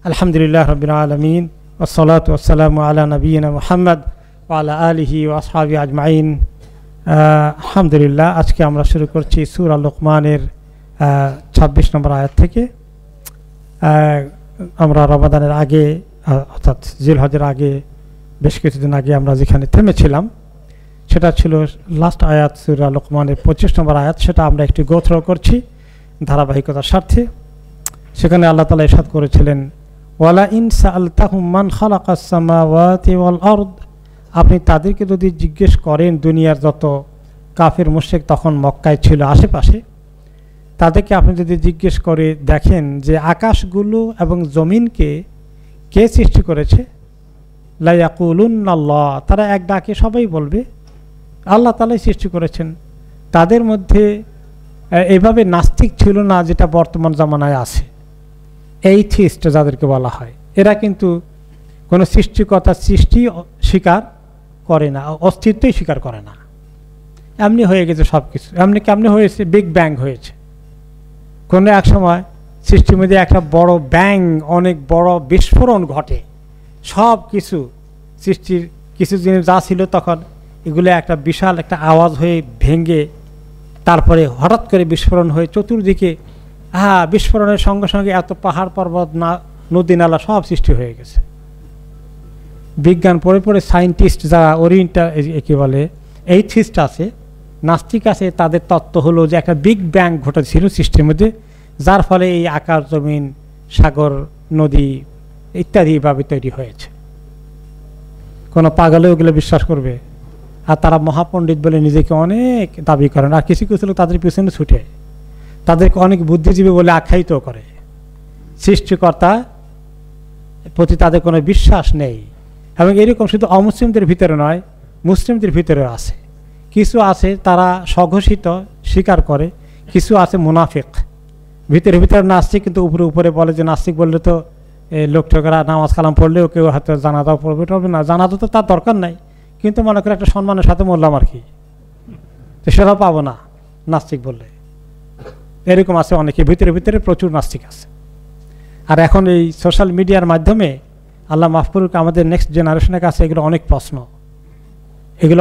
আলহামদুলিল্লাহ রাব্বিল আলামিন ওয়াসসালাতু ওয়াসসালামু আলা নবিয়িনা মুহাম্মদ ওয়া আলা আলিহি ওয়া আসহাবিহি আজমাইন। আলহামদুলিল্লাহ, আজকে আমরা শুরু করছি সূরা লুকমানের 26 নম্বর আয়াত থেকে। আমরা রমাদানের আগে অর্থাৎ জিলহজের আগে বেশ কিছুদিন আগে আমরা যেখানে থেমেছিলাম সেটা ছিল লাস্ট আয়াত সূরা লুকমানের 25 নম্বর আয়াত। সেটা আমরা একটু গো থ্রো করছি ধারাবাহিকতার স্বার্থে। সেখানে আল্লাহ তাআলা ইরশাদ করেছিলেন, ওয়ালা ইন সাআলতাহুম মান খালাকাস সামাওয়াতি ওয়াল আরদ, আপনি তাদেরকে যদি জিজ্ঞেস করেন, দুনিয়ার যত কাফির মুশরিক তখন মক্কায় ছিল আশেপাশে, তাদেরকে আপনি যদি জিজ্ঞেস করে দেখেন যে আকাশগুলো এবং জমিনকে কে সৃষ্টি করেছে, লা ইয়াকুলুন্নাল্লাহ, তারা এক ডাকে সবাই বলবে আল্লাহ তাআলাই সৃষ্টি করেছেন। তাদের মধ্যে এভাবে নাস্তিক ছিল না যেটা বর্তমান জামানায় আছে, এইথিস্ট যাদেরকে বলা হয়। এরা কিন্তু কোনো সৃষ্টিকর্তার সৃষ্টি স্বীকার করে না, অস্তিত্বই স্বীকার করে না। এমনি হয়ে গেছে সব কিছু। কেমনি হয়েছে? বিগ ব্যাং হয়েছে। কোনো এক সময় সৃষ্টির মধ্যে একটা বড় ব্যাং, অনেক বড় বিস্ফোরণ ঘটে। সব কিছু সৃষ্টির কিছু জিনিস যা ছিল তখন এগুলো একটা বিশাল একটা আওয়াজ হয়ে ভেঙে তারপরে হঠাৎ করে বিস্ফোরণ হয়ে চতুর্দিকে, বিস্ফোরণের সঙ্গে সঙ্গে এত পাহাড় পর্বত, নদী নালা সব সৃষ্টি হয়ে গেছে। বিজ্ঞান পড়ে পড়ে সায়েন্টিস্ট যারা ওরিয়েন্টাল একে বলে এইথিস্ট আছে, নাস্তিক আছে, তাদের তত্ত্ব হলো যে একটা বিগ ব্যাং ঘটেছিল সৃষ্টির মধ্যে, যার ফলে এই আকাশ জমিন সাগর নদী ইত্যাদি ভাবে তৈরি হয়েছে। কোনো পাগলে ওগুলো বিশ্বাস করবে? আর তারা মহাপণ্ডিত বলে নিজেকে অনেক দাবি করেন। আর কিছু কিছু লোক তাদের পিছনে ছুটে তাদেরকে অনেক বুদ্ধিজীবী বলে আখ্যায়িত করে। সৃষ্টিকর্তা প্রতি তাদের কোনো বিশ্বাস নেই। এবং এরকম শুধু অমুসলিমদের ভিতরে নয়, মুসলিমদের ভিতরেও আছে। কিছু আছে তারা স্বঘোষিত স্বীকার করে, কিছু আছে মুনাফিক, ভিতরে ভিতরে নাস্তিক, কিন্তু উপরে উপরে বলে যে নাস্তিক বললে তো লোকটোকেরা নামাজ কালাম পড়লেও কেউ হয়তো জানাজাও পড়বে না, জানাজা তো তার দরকার নাই, কিন্তু মনে করে একটা সম্মানের সাথে মরলাম আর কি, তো সেটাও পাবো না নাস্তিক বললে। এরকম আছে অনেকে, ভিতরে ভিতরে প্রচুর নাস্তিক আছে। আর এখন এই সোশ্যাল মিডিয়ার মাধ্যমে আল্লাহ মাফ করুক, আমাদের নেক্সট জেনারেশনের কাছে এগুলো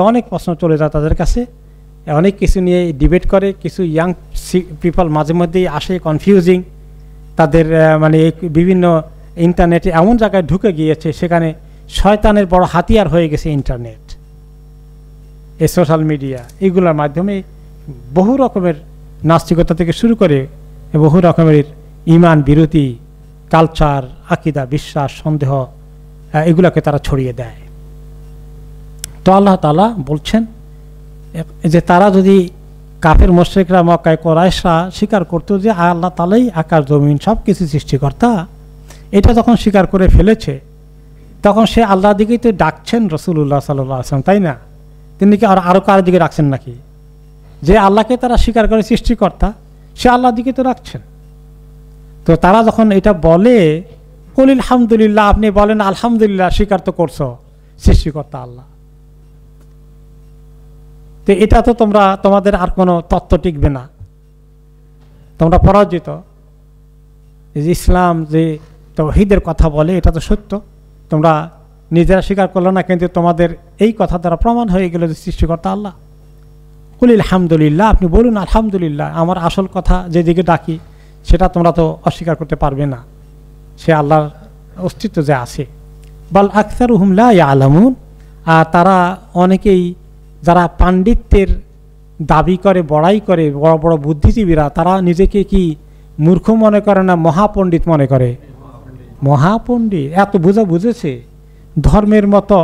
অনেক প্রশ্ন চলে যায় তাদের কাছে। অনেক কিছু নিয়ে ডিবেট করে। কিছু ইয়াং পিপল মাঝে মধ্যেই আসে কনফিউজিং, তাদের মানে বিভিন্ন ইন্টারনেটে এমন জায়গায় ঢুকে গিয়েছে, সেখানে শয়তানের বড় হাতিয়ার হয়ে গেছে ইন্টারনেট, এই সোশ্যাল মিডিয়া। এগুলোর মাধ্যমে বহু রকমের নাস্তিকতা থেকে শুরু করে বহু রকমের ইমান বিরোধী কালচার, আকিদা, বিশ্বাস, সন্দেহ এগুলোকে তারা ছড়িয়ে দেয়। তো আল্লাহ তাআলা বলছেন যে তারা যদি কাফের মুশরিকরা মক্কায় কুরাইশরা স্বীকার করতো যে আল্লাহ তাআলাই আকাশ জমিন সব কিছু সৃষ্টিকর্তা, এটা যখন স্বীকার করে ফেলেছে তখন সে আল্লাহর দিকেই তো ডাকছেন রাসূলুল্লাহ সাল্লাল্লাহু আলাইহি ওয়াসাল্লাম, তাই না? তিনি কি আরো কারোর দিকে ডাকছেন নাকি? যে আল্লাহকে তারা স্বীকার করে সৃষ্টিকর্তা, সে আল্লাহর দিকে তো ডাকছেন। তো তারা যখন এটা বলে, কুলিল আলহামদুলিল্লাহ, আপনি বলেন আলহামদুলিল্লাহ, স্বীকার তো করছো সৃষ্টিকর্তা আল্লাহ। তো এটা তো তোমাদের আর কোনো তত্ত্ব টিকবে না, তোমরা পরাজিত। ইসলাম যে তাওহীদের কথা বলে এটা তো সত্য, তোমরা নিজেরা স্বীকার করলো না, কিন্তু তোমাদের এই কথা দ্বারা প্রমাণ হয়ে গেল যে সৃষ্টিকর্তা আল্লাহ। কুলিল আলহামদুলিল্লাহ, আপনি বলুন আলহামদুলিল্লাহ, আমার আসল কথা যেদিকে ডাকি সেটা তোমরা তো অস্বীকার করতে পারবে না, সে আল্লাহর অস্তিত্ব যে আছে। বাল আকসারুহুম লা ইয়ালামুন, আর তারা অনেকেই যারা পাণ্ডিত্যের দাবি করে, বড়াই করে, বড় বড় বুদ্ধিজীবীরা, তারা নিজেকে কি মূর্খ মনে করে না মহাপণ্ডিত মনে করে? মহাপণ্ডিত, এত বুঝেছে ধর্মের মতো।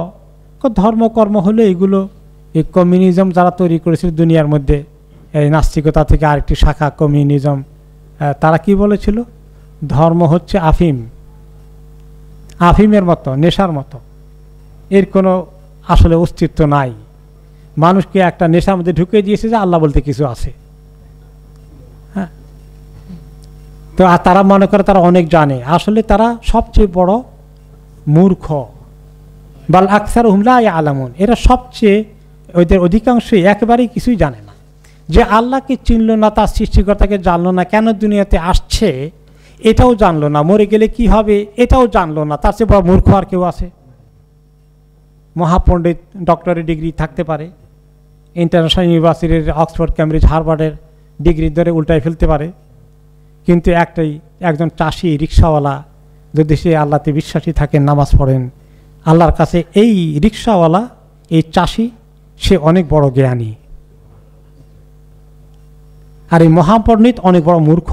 ধর্মকর্ম হলে এগুলো, এই কমিউনিজম যারা তৈরি করেছিল দুনিয়ার মধ্যে, এই নাস্তিকতা থেকে আরেকটি শাখা কমিউনিজম, তারা কি বলেছিল? ধর্ম হচ্ছে আফিমের মতো, নেশার মতো, এর কোনো আসলে অস্তিত্ব নাই। মানুষকে একটা নেশার মধ্যে ঢুকিয়ে দিয়েছে যে আল্লাহ বলতে কিছু আছে। হ্যাঁ, তো আর তারা মনে করে তারা অনেক জানে, আসলে তারা সবচেয়ে বড় মূর্খ। বাল আকসারুহুম লা ইয়ালামুন, এরা সবচেয়ে, ওদের অধিকাংশই একেবারেই কিছুই জানে না। যে আল্লাহকে চিনল না, তার সৃষ্টিকর্তাকে জানলো না, কেন দুনিয়াতে আসছে, এটাও জানলো না, মরে গেলে কি হবে এটাও জানলো না, তার চেয়ে বড় মূর্খ আর কেউ আছে? মহাপণ্ডিত, ডক্টরের ডিগ্রি থাকতে পারে, ইন্টারন্যাশনাল ইউনিভার্সিটির অক্সফোর্ড, ক্যামব্রিজ, হার্ভার্ডের ডিগ্রি ধরে উল্টায় ফেলতে পারে, কিন্তু একজন চাষি, রিক্সাওয়ালা যদি সে আল্লাহতে বিশ্বাসী থাকেন, নামাজ পড়েন, আল্লাহর কাছে এই রিক্সাওয়ালা, এই চাষি, সে অনেক বড় জ্ঞানী। আর এই মহাপণ্ডিত অনেক বড় মূর্খ,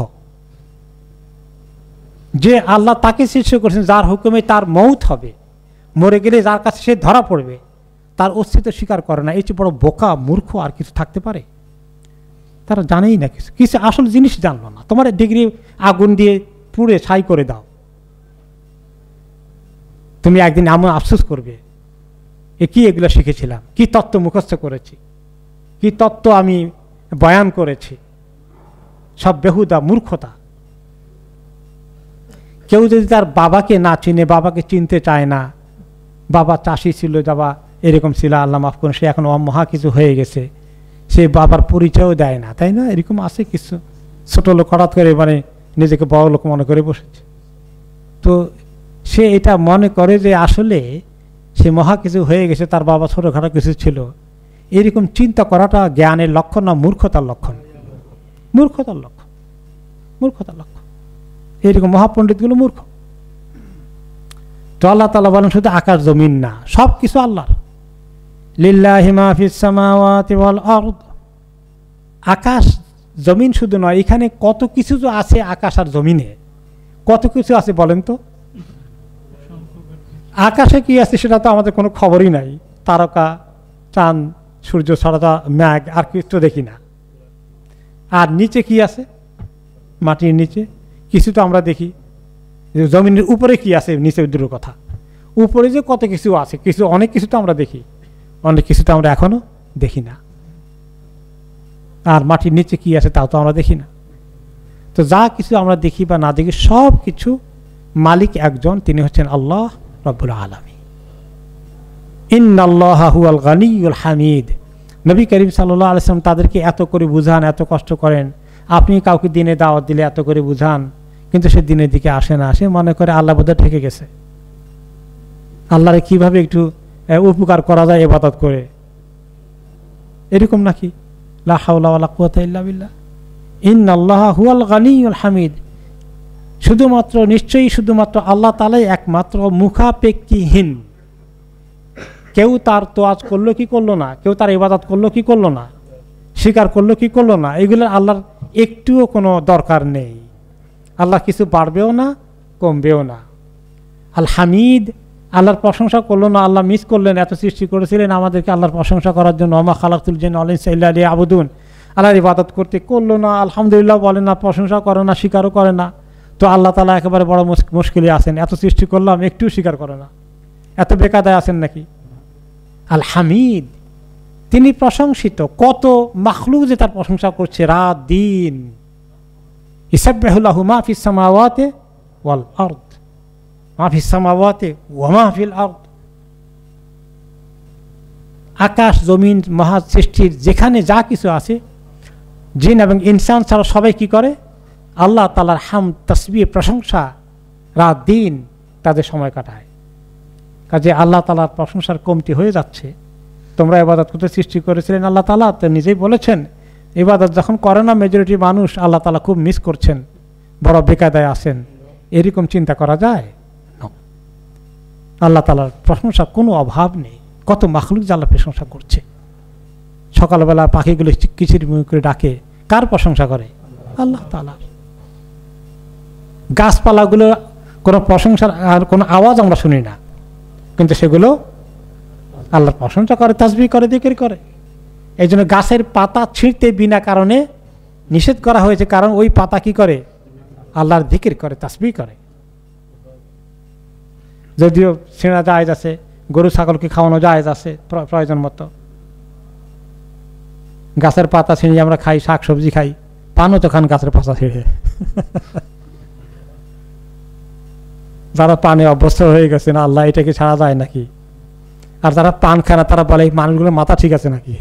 যে আল্লাহ তাকে সৃষ্টি করেছেন, যার হুকুমে তার মৌত হবে, মরে গেলে যার কাছে সে ধরা পড়বে, তার অস্তিত্ব স্বীকার করে না। এই চেয়ে বড় বোকা মূর্খ আর কিছু থাকতে পারে? তারা জানেই না, কিছু কিছু আসল জিনিস জানলো না। তোমার ডিগ্রি আগুন দিয়ে পুড়ে ছাই করে দাও, তুমি একদিন এমন আফসোস করবে, কি এগুলো শিখেছিলাম, কি তত্ত্ব মুখস্থ করেছি, কি তত্ত্ব আমি বয়ান করেছি, সব বেহুদা মূর্খতা। কেউ যদি তার বাবাকে না চিনে, বাবাকে চিনতে চায় না, বাবা চাষি ছিল, বাবা এরকম ছিল, আল্লাহ মাফ করুন, সে এখন মহা কিছু হয়ে গেছে, সে বাবার পরিচয়ও দেয় না, তাই না? এরকম আছে কিছু। ছোট লোক হঠাৎ করে মানে নিজেকে বড় লোক মনে করে বসেছে, তো সে এটা মনে করে যে আসলে সে মহা কিছু হয়ে গেছে, তার বাবা ছোটখাটো কিছু ছিল। এরকম চিন্তা করাটা জ্ঞানের লক্ষণ না, মূর্খতার লক্ষণ, মূর্খতার লক্ষণ, মূর্খতার লক্ষণ। এরকম মহাপণ্ডিতগুলো মূর্খ। তো আল্লাহ তাআলা বলেন শুধু আকাশ জমিন না, সব কিছু আল্লাহর। লিল্লাহি মা ফিস সামাওয়াতি ওয়াল আরদ। আকাশ জমিন শুধু নয়, এখানে কত কিছু যে আছে আকাশ আর জমিনে, কত কিছু আছে বলেন তো? আকাশে কি আছে সেটা তো আমাদের কোনো খবরই নাই। তারকা, চাঁদ, সূর্য ছাড়া তো মেঘ আর কিছু দেখি না। আর নিচে কি আছে? মাটির নিচে কিছু তো আমরা দেখি। জমিনের উপরে কি আছে নিচে দূরের কথা, উপরে যে কত কিছু আছে, কিছু অনেক কিছু তো আমরা দেখি, অনেক কিছু তো আমরা এখনো দেখি না। আর মাটির নিচে কি আছে তাও তো আমরা দেখি না। তো যা কিছু আমরা দেখি বা না দেখি, সব কিছু মালিক একজন, তিনি হচ্ছেন আল্লাহ রব্বুল আলামিন। ইন্নাল্লাহা হুয়াল গানিয়ুল হামিদ। নবী করিম সাল্লাল্লাহু আলাইহি ওয়াসাল্লাম তাদেরকে এত করে বুঝান, এত কষ্ট করেন। আপনি কাউকে দিনে দাওয়াত দিলে এত করে বুঝান, কিন্তু সে দিনের দিকে আসে না, সে মনে করে আল্লাহ বোধহয় ঠেকে গেছে। আল্লাহরে কিভাবে একটু উপকার করা যায় ইবাদত করে, এরকম নাকি? লা হাওলা ওয়ালা কুওয়াতা ইল্লা বিল্লাহ। ইন্নাল্লাহা হুয়াল গানিয়ুল হামিদ। শুধুমাত্র, নিশ্চয়ই শুধুমাত্র আল্লাহ তাআলাই একমাত্র মুখাপেক্ষীহীন। কেউ তার তোয়াজ করলো কি করলো না, কেউ তার ইবাদত করলো কি করলো না, স্বীকার করলো কি করলো না, এগুলো আল্লাহর একটুও কোনো দরকার নেই। আল্লাহ কিছু বাড়বেও না, কমবেও না। আল হামিদ, আল্লাহর প্রশংসা করলো না, আল্লাহ মিস করলেন, এত সৃষ্টি করেছিলেন আমাদেরকে আল্লাহর প্রশংসা করার জন্য। ওমা খালাকতুল জিন্না ওয়াল ইনসা ইল্লা লিয়াবুদুন। আল্লাহর ইবাদত করতে করলো না, আলহামদুলিল্লাহ বলে না, প্রশংসা করে না, স্বীকারও করে না। তো আল্লাহ তাআলা একেবারে বড় মুশকিলে আছেন, এত সৃষ্টি করলাম একটু স্বীকার করে না, এত বেকায়দায় আছেন নাকি? আল হামিদ, তিনি প্রশংসিত। কত মাখলুক যে তার প্রশংসা করছে রাত দিন। ইসাব্বিহু লাহু মা ফিস সামাওয়াতি ওয়াল আরদ, মা ফিস সামাওয়াতি ওয়া মা ফিল আরদ। আকাশ জমিন মহা সৃষ্টির যেখানে যা কিছু আছে, জিন এবং ইনসান ছাড়া সবাই কি করে? আল্লাহ তাআলার হামদ, তাসবিহ, প্রশংসা রাত দিন তাদের সময় কাটায়। কাজে আল্লাহ তাআলার প্রশংসার কমতি হয়ে যাচ্ছে। তোমরা ইবাদত করতে সৃষ্টি করেছিলেন আল্লাহ তাআলা, তো নিজেই বলেছেন ইবাদত যখন করে না মেজরিটি মানুষ, আল্লাহ তাআলা খুব মিস করছেন, বড় বেকায়দায় আছেন, এরকম চিন্তা করা যায়? আল্লাহ তাআলার প্রশংসা কোনো অভাব নেই। কত মাখলুক যে আল্লাহ প্রশংসা করছে। সকালবেলা পাখিগুলো কিচিরমিচির করে ডাকে, কার প্রশংসা করে? আল্লাহ তাআলা। গাছপালাগুলো কোনো প্রশংসার আর কোনো আওয়াজ আমরা শুনি না, কিন্তু সেগুলো আল্লাহর প্রশংসা করে, তাসবিহ করে, জিকির করে। এই জন্য গাছের পাতা ছিঁড়তে বিনা কারণে নিষেধ করা হয়েছে, কারণ ওই পাতা কি করে? আল্লাহর জিকির করে, তাসবিহ করে। যদিও ছিঁড়া জায়েজ আছে, গরু ছাগলকে খাওয়ানো জায়েজ আছে প্রয়োজন মতো। গাছের পাতা ছিঁড়ে আমরা খাই, শাক সবজি খাই, পানও তো খান গাছের পাতা ছিঁড়ে। যারা পানে অভ্যস্ত হয়ে গেছে না, আল্লাহ এটাকে ছাড়া যায় নাকি? আর যারা পান খায় না তারা বলে এই মানুষগুলোর মাথা ঠিক আছে নাকি?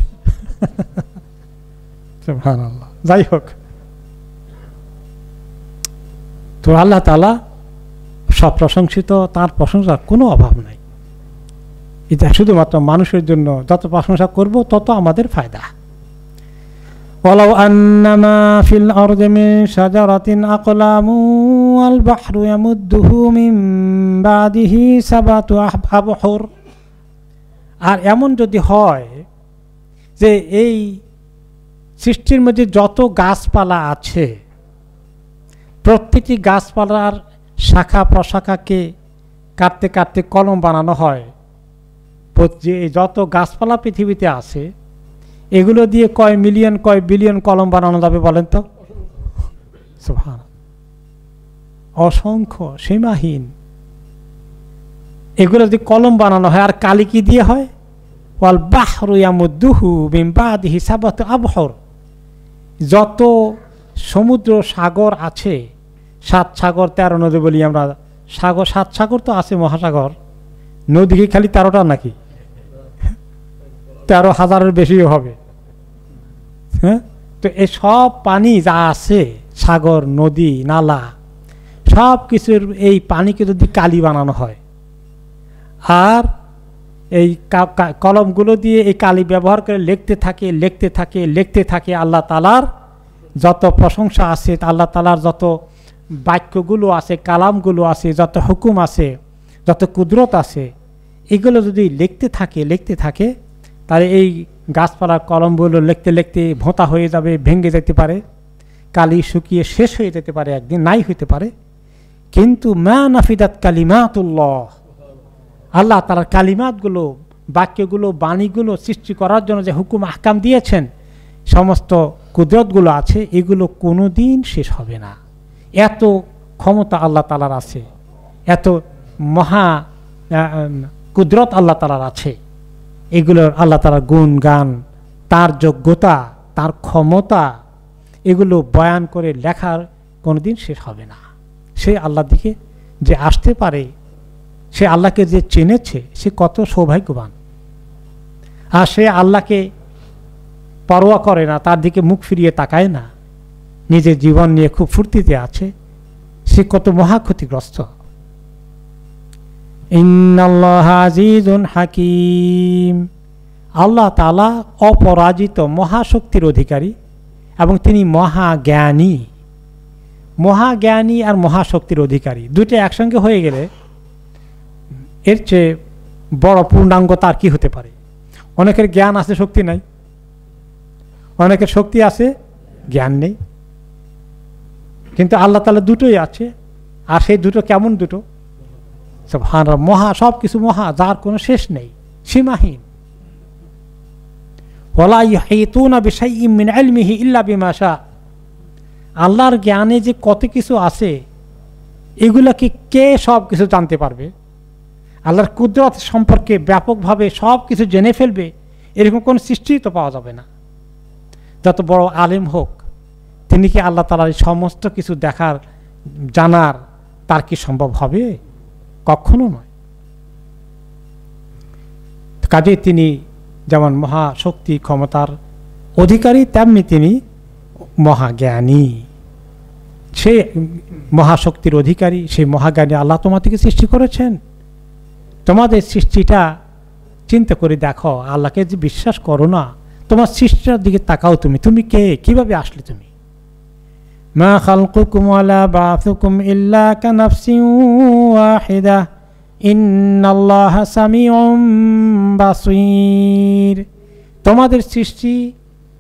সুবহানাল্লাহ। যাই হোক, তো আল্লাহ তাআলা সব প্রশংসিত, তার প্রশংসার কোনো অভাব নাই। এটা শুধুমাত্র মানুষের জন্য যত প্রশংসা করব তত আমাদের ফায়দা। ওয়ালাউ আন্নামা ফিল আরদি মিন শাজারাতিন আকলামু ওয়াল বাহরু ইয়ামুদ্দুহু মিন বাদিহি সাবাতু আবহুর। আর এমন যদি হয় যে এই সৃষ্টির মধ্যে যত গাছপালা আছে, প্রত্যেকটি গাছপালার শাখা প্রশাখাকে কাটতে কাটতে কলম বানানো হয়, যে যত গাছপালা পৃথিবীতে আছে এগুলো দিয়ে কয় মিলিয়ন কয় বিলিয়ন কলম বানানো যাবে বলেন তো? সুবহানাল্লাহ, অসংখ্য, সীমাহীন। এগুলো যদি কলম বানানো হয়, আর কালি কি দিয়ে হয়? ওয়াল বাহরু ইয়ামুদ্দুহু মিন বাদিহি সাবাতু আবহুর। যত সমুদ্র সাগর আছে, 7 সাগর 13 নদী বলি আমরা, সাগর 7 সাগর তো আছে, মহাসাগর, নদী কি খালি 13টা নাকি? 13,000-এর বেশিও হবে। হ্যাঁ, তো এই সব পানি যা আছে, সাগর নদী নালা সব কিছুর এই পানিকে যদি কালি বানানো হয়, আর এই কলমগুলো দিয়ে এই কালি ব্যবহার করে লিখতে থাকে লিখতে থাকে লিখতে থাকে আল্লাহ তাআলার যত প্রশংসা আছে, আল্লাহ তাআলার যত বাক্যগুলো আছে, কালামগুলো আছে, যত হুকুম আছে, যত কুদরত আছে, এগুলো যদি লিখতে থাকে তাহলে এই গাছপালার কলমগুলো লিখতে লিখতে ভোঁতা হয়ে যাবে, ভেঙে যেতে পারে, কালি শুকিয়ে শেষ হয়ে যেতে পারে, একদিন নাই হইতে পারে। কিন্তু মা নাফিদাত কালিমাতুল্লাহ, আল্লাহ তাআলার কালিমাতগুলো, বাক্যগুলো, বাণীগুলো সৃষ্টি করার জন্য যে হুকুম আহকাম দিয়েছেন, সমস্ত কুদরতগুলো আছে, এগুলো কোনো দিন শেষ হবে না। এত ক্ষমতা আল্লাহ তাআলার আছে, এত মহা কুদরত আল্লাহ তাআলার আছে। এগুলোর আল্লাহ তাআলার গুণ গান, তার যোগ্যতা, তার ক্ষমতা, এগুলো বয়ান করে লেখার কোনোদিন শেষ হবে না। সে আল্লাহর দিকে যে আসতে পারে, সে আল্লাহকে যে চেনেছে, সে কত সৌভাগ্যবান। আর সে আল্লাহকে পরোয়া করে না, তার দিকে মুখ ফিরিয়ে তাকায় না, নিজের জীবন নিয়ে খুব ফুর্তিতে আছে, সে কত মহা ক্ষতিগ্রস্ত। ইন্নাল্লাহা আজিজুন হাকিম, আল্লাহ তাআলা অপরাজিত মহাশক্তির অধিকারী এবং তিনি মহাজ্ঞানী। মহাজ্ঞানী আর মহাশক্তির অধিকারী দুটো একসঙ্গে হয়ে গেলে এর চেয়ে বড় পূর্ণাঙ্গ তার কি হতে পারে? অনেকের জ্ঞান আছে, শক্তি নাই, অনেকের শক্তি আছে, জ্ঞান নেই, কিন্তু আল্লাহ তাআলা দুটোই আছে। আর সেই দুটো কেমন দুটো? সুবহানাল্লাহ, মহা, সব কিছু মহা, যার কোনো শেষ নেই, সীমাহীন। ওয়ালা ইউহিতুনা বিশাইইন মিন ইলমিহি ইল্লা বিমা শা। আল্লাহর জ্ঞানে যে কত কিছু আছে, এগুলাকে কে সব কিছু জানতে পারবে? আল্লাহর কুদরত সম্পর্কে ব্যাপকভাবে সব কিছু জেনে ফেলবে, এরকম কোন সৃষ্টি তো পাওয়া যাবে না। যত বড় আলেম হোক, তিনি কি আল্লাহ তাআলার সমস্ত কিছু দেখার, জানার তার কি সম্ভব হবে? কখনো নয়। কাজে তিনি যেমন মহাশক্তি ক্ষমতার অধিকারী, তেমনি তিনি মহাজ্ঞানী। সে মহাশক্তির অধিকারী, সেই মহাজ্ঞানী আল্লাহ তোমাদেরকে সৃষ্টি করেছেন। তোমাদের সৃষ্টিটা চিন্তা করে দেখো, আল্লাহকে যে বিশ্বাস করো না, তোমার সৃষ্টির দিকে তাকাও, তুমি কে, কিভাবে আসলে তুমি? মা খালকুকুম ওয়ালা বা'থুকুম ইল্লা কানাফসিন ওয়াহিদা ইন্নাল্লাহা সামিউম বাসীর। তোমাদের সৃষ্টি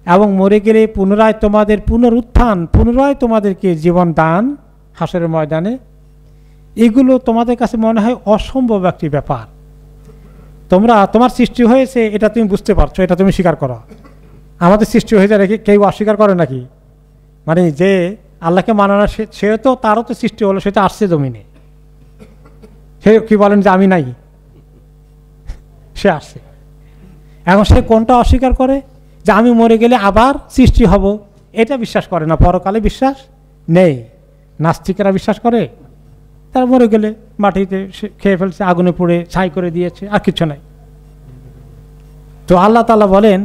এবং মরে গেলে পুনরায় তোমাদের পুনরুত্থান, পুনরায় তোমাদেরকে জীবন দান হাসরের ময়দানে, এগুলো তোমাদের কাছে মনে হয় অসম্ভব একটি ব্যাপার। তোমার সৃষ্টি হয়েছে এটা তুমি বুঝতে পারছো, এটা তুমি স্বীকার করো। আমাদের সৃষ্টি হয়েছে রেখে কেউ অস্বীকার করে নাকি? মানে যে আল্লাহকে মানে না, সেও তো, তারও তো সৃষ্টি হলো, সে তো আসছে জমিনে, সে কি বলেন যে আমি নাই? সে আসছে। এখন সে কোনটা অস্বীকার করে? যে আমি মরে গেলে আবার সৃষ্টি হব, এটা বিশ্বাস করে না। পরকালে বিশ্বাস নেই। নাস্তিকেরা বিশ্বাস করে, তারা মরে গেলে মাটিতে খেয়ে ফেলছে, আগুনে পুড়ে ছাই করে দিয়েছে, আর কিছু নাই। তো আল্লাহ তাআলা বলেন,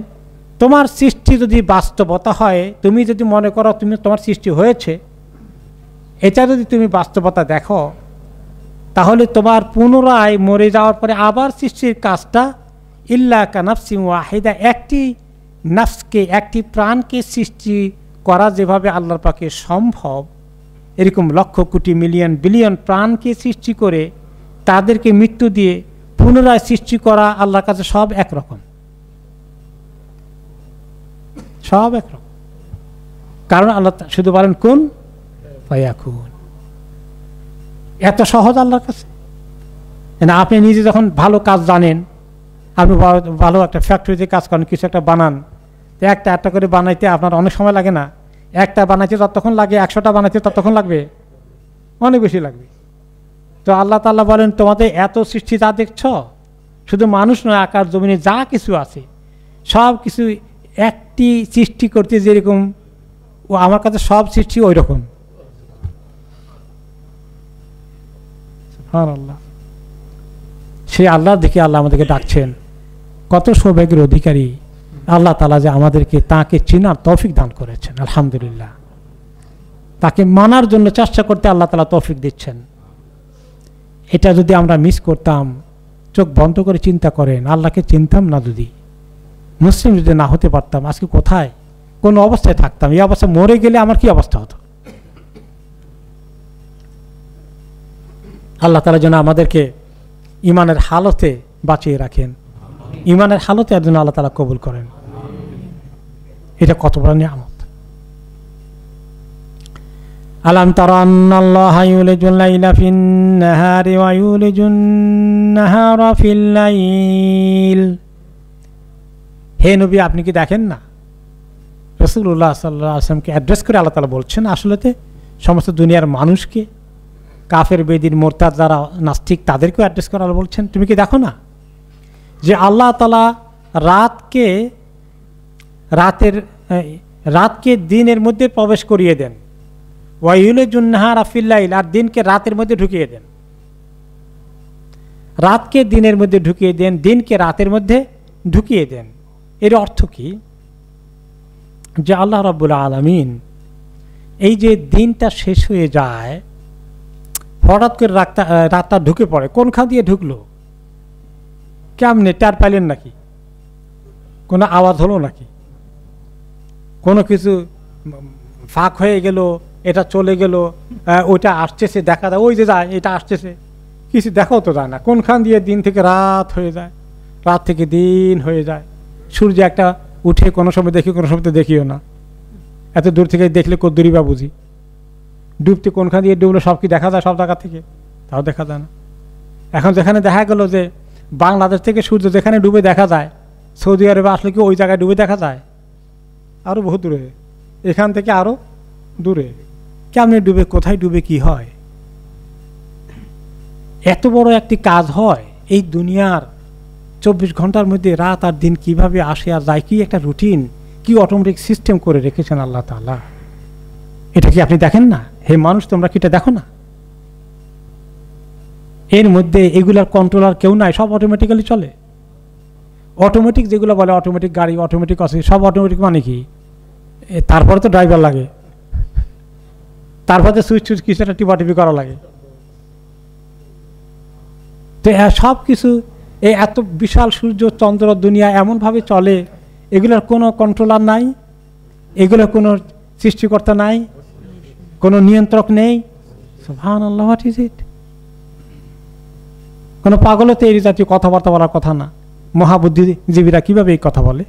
তোমার সৃষ্টি যদি বাস্তবতা হয়, তুমি যদি মনে করো তোমার সৃষ্টি হয়েছে, এটা যদি তুমি বাস্তবতা দেখো, তাহলে তোমার পুনরায় মরে যাওয়ার পরে আবার সৃষ্টির কাজটা ইল্লা কানাফসিন ওয়াহিদা, একটি নাফসকে, একটি প্রাণকে সৃষ্টি করা যেভাবে আল্লাহর পাকে সম্ভব, এরকম লক্ষ কোটি মিলিয়ন বিলিয়ন প্রাণকে সৃষ্টি করে তাদেরকে মৃত্যু দিয়ে পুনরায় সৃষ্টি করা আল্লাহর কাছে সব একরকম, সব একরকম। কারণ আল্লাহ শুধু বলেন কুন ফায়াকুন, এত সহজ আল্লাহর কাছে। আপনি নিজে যখন ভালো কাজ জানেন, আপনি ভালো একটা ফ্যাক্টরিতে কাজ করেন, কিছু একটা বানান, একটা একটা করে বানাইতে আপনার অনেক সময় লাগে না? একটা বানাইতে যতক্ষণ লাগে 100টা বানাইতে ততক্ষণ লাগবে, অনেক বেশি লাগবে। তো আল্লাহ তাআলা বলেন তোমাদের এত সৃষ্টি যা দেখছ, শুধু মানুষ নয়, আকাশ জমিনে যা কিছু আছে সব কিছু একটি সৃষ্টি করতে যেরকম ও আমার কাছে সব সৃষ্টি ওই রকম। সুবহানাল্লাহ। সেই আল্লাহর দিকে আল্লাহ আমাদেরকে ডাকছেন। কত সৌভাগ্যের অধিকারী আল্লাহ তাআলা যে আমাদেরকে তাকে চেনার তৌফিক দান করেছেন। আলহামদুলিল্লাহ, তাকে মানার জন্য চেষ্টা করতে আল্লাহ তাআলা তৌফিক দিচ্ছেন। এটা যদি আমরা মিস করতাম, চোখ বন্ধ করে চিন্তা করেন, আল্লাহকে চিনতাম না, যদি মুসলিম যদি না হতে পারতাম, আজকে কোথায় কোন অবস্থায় থাকতাম? এই অবস্থায় মরে গেলে আমার কি অবস্থা হতো? আল্লাহ তাআলা যেন আমাদেরকে ইমানের হালতে বাঁচিয়ে রাখেন, ইমানের হালতে এর জন্য আল্লাহ তাআলা কবুল করেন। এটা কত বড় নিয়ামত। আলাম তারা আন্নাল্লাহা ইউলিজুল লাইলা ফিন নাহারি ওয়া ইউলিজুন নাহারা ফিল লাইল। হে নবী, আপনি কি দেখেন না? রাসূলুল্লাহ সাল্লাল্লাহু আলাইহি ওয়াসাল্লামকে অ্যাড্রেস করে আল্লাহ তাআলা বলছেন, আসলেতে সমস্ত দুনিয়ার মানুষকে, কাফের বেদিন মোরতাদ যারা নাস্তিক তাদেরকেও অ্যাড্রেস করে আল্লাহ বলছেন, তুমি কি দেখো না যে আল্লাহ তাআলা রাতকে দিনের মধ্যে প্রবেশ করিয়ে দেন, ওয়া ইউলিজুন নাহারা ফিল লাইল, আর দিনকে রাতের মধ্যে ঢুকিয়ে দেন। রাতকে দিনের মধ্যে ঢুকিয়ে দেন, দিনকে রাতের মধ্যে ঢুকিয়ে দেন। এর অর্থ কি? যে আল্লাহ রাব্বুল আলামিন এই যে দিনটা শেষ হয়ে যায়, হঠাৎ করে রাতটা ঢুকে পড়ে, কোনখান দিয়ে ঢুকলো, কেমনে টের পাইলেন নাকি? কোনো আওয়াজ হলো নাকি? কোনো কিছু ফাঁক হয়ে গেল, এটা চলে গেল, ওইটা আসতেছে, দেখা যায় ওই যে যায়, এটা আসতেছে, কিছু দেখাও তো যায় না। কোনখান দিয়ে দিন থেকে রাত হয়ে যায়, রাত থেকে দিন হয়ে যায়। সূর্য একটা উঠে কোনো সময় দেখি, কোনো সময় তো দেখিও না, এত দূর থেকে দেখলে কদ্দুরি বা বুঝি। ডুবতে কোনখান দিয়ে ডুবলো, সব কি দেখা যায় সব জায়গা থেকে? তাও দেখা যায় না। এখন যেখানে দেখা গেল যে বাংলাদেশ থেকে সূর্য যেখানে ডুবে দেখা যায়, সৌদি আরবে আসলে কি ওই জায়গায় ডুবে দেখা যায়? আরও বহু দূরে, এখান থেকে আরও দূরে। কেমনে ডুবে, কোথায় ডুবে, কি হয়? এত বড় একটি কাজ হয় এই দুনিয়ার 24 ঘন্টার মধ্যে, রাত আর দিন কিভাবে আসে আর যায়, কি একটা রুটিন, কি অটোমেটিক সিস্টেম করে রেখেছেন আল্লাহ তাআলা। এটা কি আপনি দেখেন না? হে মানুষ, তোমরা কি এটা দেখো না? এর মধ্যে এগুলার কন্ট্রোলার কেউ নাই, সব অটোমেটিক্যালি চলে। অটোমেটিক যেগুলো বলে অটোমেটিক গাড়ি, অটোমেটিক আছে, সব অটোমেটিক মানে কি? তারপরে তো ড্রাইভার লাগে, তারপরে সুইচ কিছু একটা টিপাটিপি করা লাগে। তো সব কিছু এই এত বিশাল সূর্য চন্দ্র দুনিয়া এমনভাবে চলে, এগুলোর কোনো কন্ট্রোলার নাই, এগুলোর কোনো সৃষ্টিকর্তা নাই, কোনো নিয়ন্ত্রক নেই। সুবহানাল্লাহ, হোয়াট ইজ ইট? কোনো পাগলও তো এই জাতীয় কথাবার্তা বলার কথা না। মহাবুদ্ধিজীবীরা কিভাবে এই কথা বলে?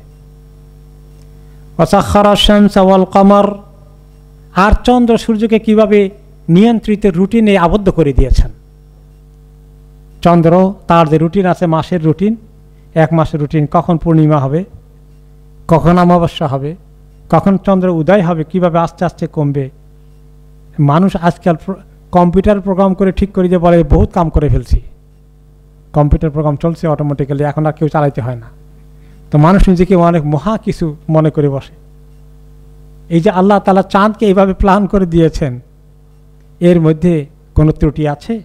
ওয়াসাখারা শামসা ওয়াল কমর, আর চন্দ্র সূর্যকে কিভাবে নিয়ন্ত্রিত রুটিনে আবদ্ধ করে দিয়েছেন। চন্দ্র তার যে রুটিন আছে, মাসের রুটিন, এক মাসের রুটিন, কখন পূর্ণিমা হবে, কখন অমাবস্যা হবে, কখন চন্দ্র উদয় হবে, কিভাবে আস্তে আস্তে কমবে। মানুষ আজকাল কম্পিউটার প্রোগ্রাম করে ঠিক করে দিয়ে বলে বহুত কাম করে ফেলছি, কম্পিউটার প্রোগ্রাম চলছে অটোমেটিক্যালি, এখন আর কেউ চালাইতে হয় না। তো মানুষ নিজেকে অনেক মহা কিছু মনে করে বসে। এই যে আল্লাহ তাআলা চাঁদকে এইভাবে প্ল্যান করে দিয়েছেন, এর মধ্যে কোনো ত্রুটি আছে?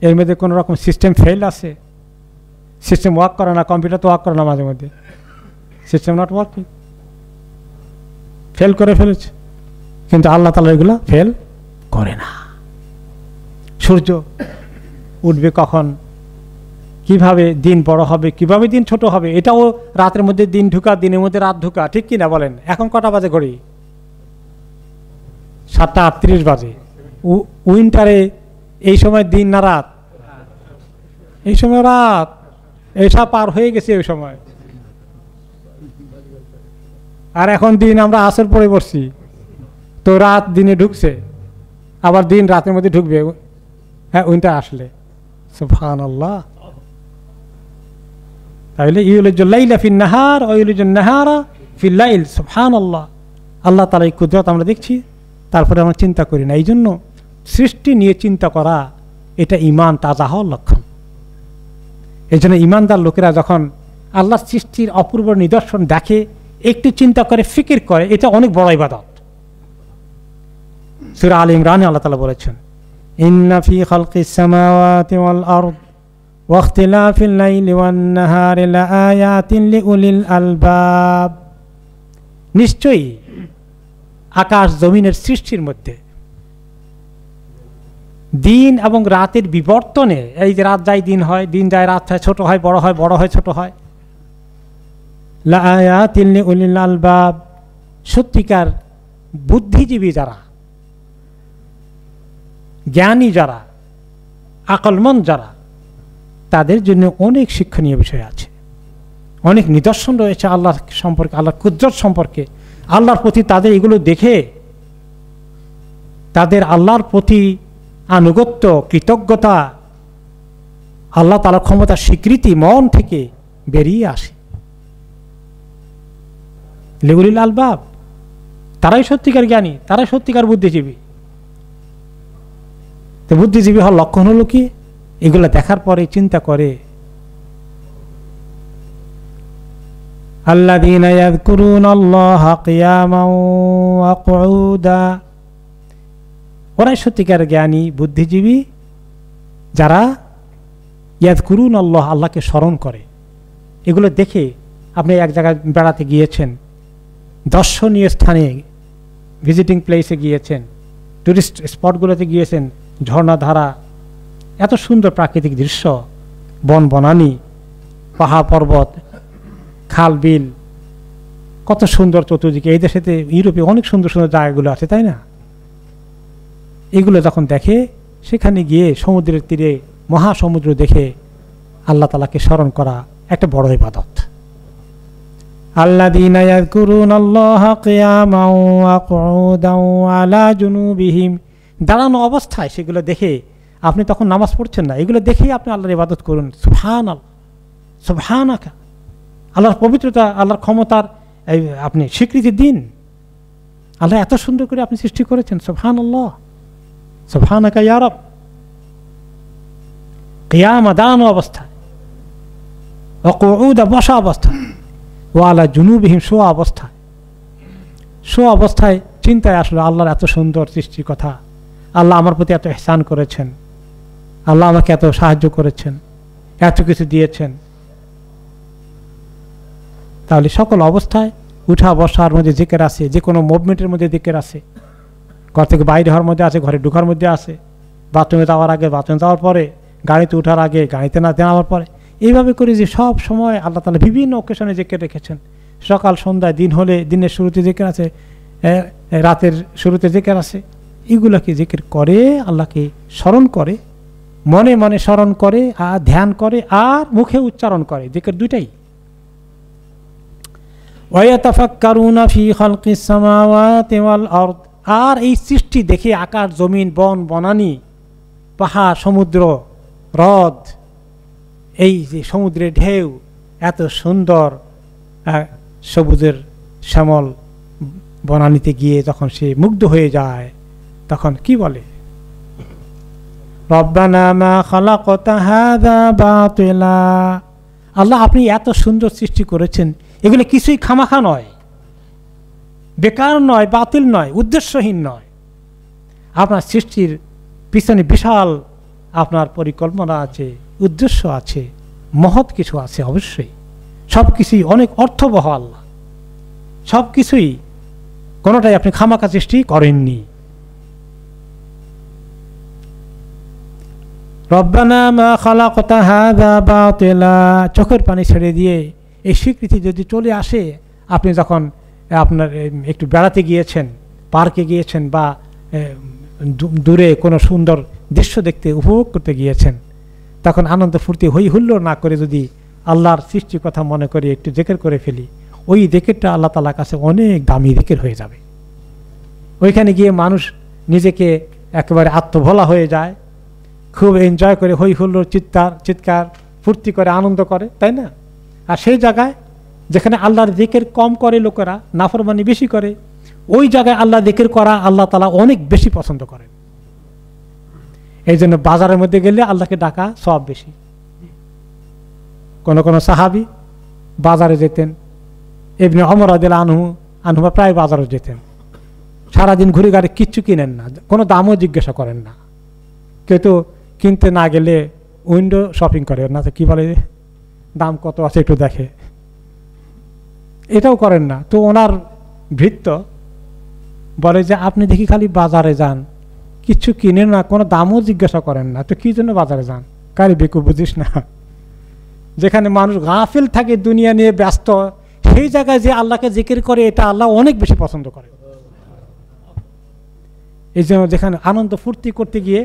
এর মধ্যে কোনো রকম সিস্টেম ফেল আছে? সিস্টেম ওয়ার্ক করে না, কম্পিউটার তো ওয়ার্ক করে না, মাঝে মধ্যে সিস্টেম নট ওয়ার্কিং, ফেল করে ফেলেছে। কিন্তু আল্লাহ তাআলা এগুলো ফেল করে না। সূর্য উঠবে কখন, কিভাবে দিন বড় হবে, কিভাবে দিন ছোট হবে, এটাও রাতের মধ্যে দিন ঢুকা, দিনের মধ্যে রাত ঢুকা, ঠিক কিনা বলেন? এখন কটা বাজে ঘড়ি? 7:38 বাজে। উইন্টারে এই সময় দিন না রাত? এই সময় রাত, এসা পার হয়ে গেছে ওই সময়। আর এখন দিন আমরা আসর পরে বসছি, তো রাত দিনে ঢুকছে, আবার দিন রাতের মধ্যে ঢুকবে, হ্যাঁ উইন্টার আসলে। সুবহানাল্লাহ। তাহলে ইউলিজুল লাইলা ফিন নাহার ওয়া ইউলিজুন নাহারা ফিল লাইল। সুবহানাল্লাহ। আল্লাহ তাআলার এই কুদরত আমরা দেখছি, তারপরে আমরা চিন্তা করি না। এই জন্য সৃষ্টি নিয়ে চিন্তা করা এটা ঈমান তাজা হওয়ার লক্ষণ। এই জন্য ঈমানদার লোকেরা যখন আল্লাহর সৃষ্টির অপূর্ব নিদর্শন দেখে, একটু চিন্তা করে, ফিকির করে, এটা অনেক বড় ইবাদত। সূরা আলে ইমরানে আল্লাহ তাআলা বলেছেন, ইন্না ফি খালকিস সামাওয়াতি ওয়াল আরদ ওয়া ইখতিলাফিল লাইলি ওয়ান নাহারি লাআয়াতিন লিউলিল আলবাব। নিশ্চয়ই আকাশ জমিনের সৃষ্টির মধ্যে দিন এবং রাতের বিবর্তনে, এই যে রাত যায় দিন হয়, দিন যায় রাত হয়, ছোট হয় বড় হয়, বড় হয় ছোট হয়, লাআয়াতিন লিউলিল আলবাব, সত্যিকার বুদ্ধিজীবী যারা, জ্ঞানী যারা, আকলমন্দ যারা, তাদের জন্য অনেক শিক্ষণীয় বিষয় আছে, অনেক নিদর্শন রয়েছে আল্লাহ সম্পর্কে, আল্লাহর কুদরত সম্পর্কে। আল্লাহর প্রতি তাদের এগুলো দেখে তাদের আল্লাহর প্রতি আনুগত্য, কৃতজ্ঞতা, আল্লাহ তাআলার ক্ষমতার স্বীকৃতি মন থেকে বেরিয়ে আসে। লিউলিল আলবাব, তারাই সত্যিকার জ্ঞানী, তারাই সত্যিকার বুদ্ধিজীবী। তো বুদ্ধিজীবী হওয়ার লক্ষণ হলো কি? এগুলো দেখার পরে চিন্তা করে, আল্লাযীনা ইয়াযকুরুনাল্লাহা কিয়ামান ওয়া কুউদা, ওরাই সত্যিকার জ্ঞানী বুদ্ধিজীবী যারা ইয়াযকুরুনাল্লাহ, আল্লাহকে স্মরণ করে। এগুলো দেখে আপনি এক জায়গায় বেড়াতে গিয়েছেন, দর্শনীয় স্থানে, ভিজিটিং প্লেসে গিয়েছেন, টুরিস্ট স্পটগুলোতে গিয়েছেন, ঝর্ণাধারা, এত সুন্দর প্রাকৃতিক দৃশ্য, বন বনানি, পাহাড় পর্বত, খাল বিল, কত সুন্দর চতুর্দিকে। এই দেশেতে, ইউরোপে অনেক সুন্দর সুন্দর জায়গাগুলো আছে, তাই না? এগুলো যখন দেখে, সেখানে গিয়ে সমুদ্রের তীরে মহাসমুদ্র দেখে আল্লাহ তাআলাকে স্মরণ করা একটা বড় ইবাদত। আল্লাযীনা ইয়াযকুরুনাল্লাহা কিয়ামান ওয়া কুউদান ওয়া আলা জুনুবিহিম, দাঁড়ানো অবস্থায় সেগুলো দেখে আপনি তখন নামাজ পড়ছেন না, এগুলো দেখেই আপনি আল্লাহর ইবাদত করুন। সুবহানাল্লাহ, সুবহানাকা, আল্লাহর পবিত্রতা, আল্লাহর ক্ষমতার আপনি স্বীকৃতি দিন। আল্লাহ এত সুন্দর করে আপনি সৃষ্টি করেছেন। সুবহানাল্লাহ, সুবহানাকা ইয়া রব। কিয়ামা, দাঁড়ানো অবস্থায়, ওয়া কুউদা, বসা অবস্থায়, ওয়া আলা জুনুবিহিম, শোয়া অবস্থায়। শোয়া অবস্থায় চিন্তায় আসলে আল্লাহর এত সুন্দর সৃষ্টির কথা, আল্লাহ আমার প্রতি এত ইহসান করেছেন, আল্লাহ আমাকে এত সাহায্য করেছেন, এত কিছু দিয়েছেন। তাহলে সকল অবস্থায় উঠা বসার মধ্যে জিকির আছে, যে কোনো মুভমেন্টের মধ্যে জিকির আছে, ঘর থেকে বাইরে হওয়ার মধ্যে আছে, ঘরে ঢোকার মধ্যে আছে, বাথরুমে যাওয়ার আগে, বাথরুমে যাওয়ার পরে, গাড়িতে ওঠার আগে, গাড়িতে না যাওয়ার পরে, এইভাবে করে যে সব সময় আল্লাহ তাআলা বিভিন্ন অকেশনে জিকির রেখেছেন। সকাল সন্ধ্যায়, দিন হলে দিনের শুরুতে জিকির আছে, রাতের শুরুতে জিকির আছে। এগুলাকে জিকির করে, আল্লাহকে স্মরণ করে, মনে মনে স্মরণ করে, আর ধ্যান করে, আর মুখে উচ্চারণ করে, জিকির দুইটাই। ওয়ায়াতাফাক্কারুনা ফি খালকিস সামাওয়াতি ওয়াল আরদ, আর এই সৃষ্টি দেখে আকাশ জমিন, বন বনানি, পাহাড়, সমুদ্র, হ্রদ, এই যে সমুদ্রের ঢেউ, এত সুন্দর সবুজের শ্যামল বনানিতে গিয়ে যখন সে মুগ্ধ হয়ে যায়, তখন কি বলে? রব্বানা মা খালাকতা হাযা বাতিলা, আল্লাহ আপনি এত সুন্দর সৃষ্টি করেছেন, এগুলো কিছুই খামাখা নয়, বেকার নয়, বাতিল নয়, উদ্দেশ্যহীন নয়। আপনার সৃষ্টির পিছনে বিশাল আপনার পরিকল্পনা আছে, উদ্দেশ্য আছে, মহৎ কিছু আছে। অবশ্যই সব কিছুই অনেক অর্থবহ, আল্লাহ সব কিছুই কোনোটাই আপনি খামাখা সৃষ্টি করেননি। রব্বানা মা খালাকতা হাযা বাতিলা, চোখের পানি ছেড়ে দিয়ে এই স্বীকৃতি যদি চলে আসে, আপনি যখন আপনার একটু বেড়াতে গিয়েছেন, পার্কে গিয়েছেন, বা দূরে কোনো সুন্দর দৃশ্য দেখতে উপভোগ করতে গিয়েছেন, তখন আনন্দ ফুর্তি হই হুল্লোড় না করে যদি আল্লাহর সৃষ্টির কথা মনে করে একটু জিকির করে ফেলি, ওই জিকিরটা আল্লাহ তাআলার কাছে অনেক দামি জিকির হয়ে যাবে। ওইখানে গিয়ে মানুষ নিজেকে একেবারে আত্মভোলা হয়ে যায়, খুব এনজয় করে হই হুল্লোড় চিৎকার ফুর্তি করে আনন্দ করে, তাই না? আর সেই জায়গায় যেখানে আল্লাহর জিকির কম করে লোকেরা, নাফরমানি বেশি করে, ওই জায়গায় আল্লাহ জিকির করা আল্লাহ তাআলা অনেক বেশি পছন্দ করেন। এই জন্য বাজারের মধ্যে গেলে আল্লাহকে ডাকা সব বেশি। কোন কোন সাহাবী বাজারে যেতেন, ইবনে ওমর রাদিয়াল্লাহু আনহু প্রায় বাজারে যেতেন, সারাদিন ঘুরে ঘাড়ে কিচ্ছু কিনেন না, কোনো দামও জিজ্ঞাসা করেন না। কেউ তো কিনতে না গেলে উইন্ডো শপিং করে না, তো কি বলে দাম কত আছে একটু দেখে, এটাও করেন না। তো ওনার ভৃত্য বলে যে আপনি দেখি খালি বাজারে যান, কিচ্ছু কিনেন না, কোনো দামও জিজ্ঞাসা করেন না, তো কি জন্য বাজারে যান? কারি বেকু বুঝিস না? যেখানে মানুষ গাফিল থাকে, দুনিয়া নিয়ে ব্যস্ত, সেই জায়গায় যে আল্লাহকে জিকির করে, এটা আল্লাহ অনেক বেশি পছন্দ করে। এই জন্য যেখানে আনন্দ ফুর্তি করতে গিয়ে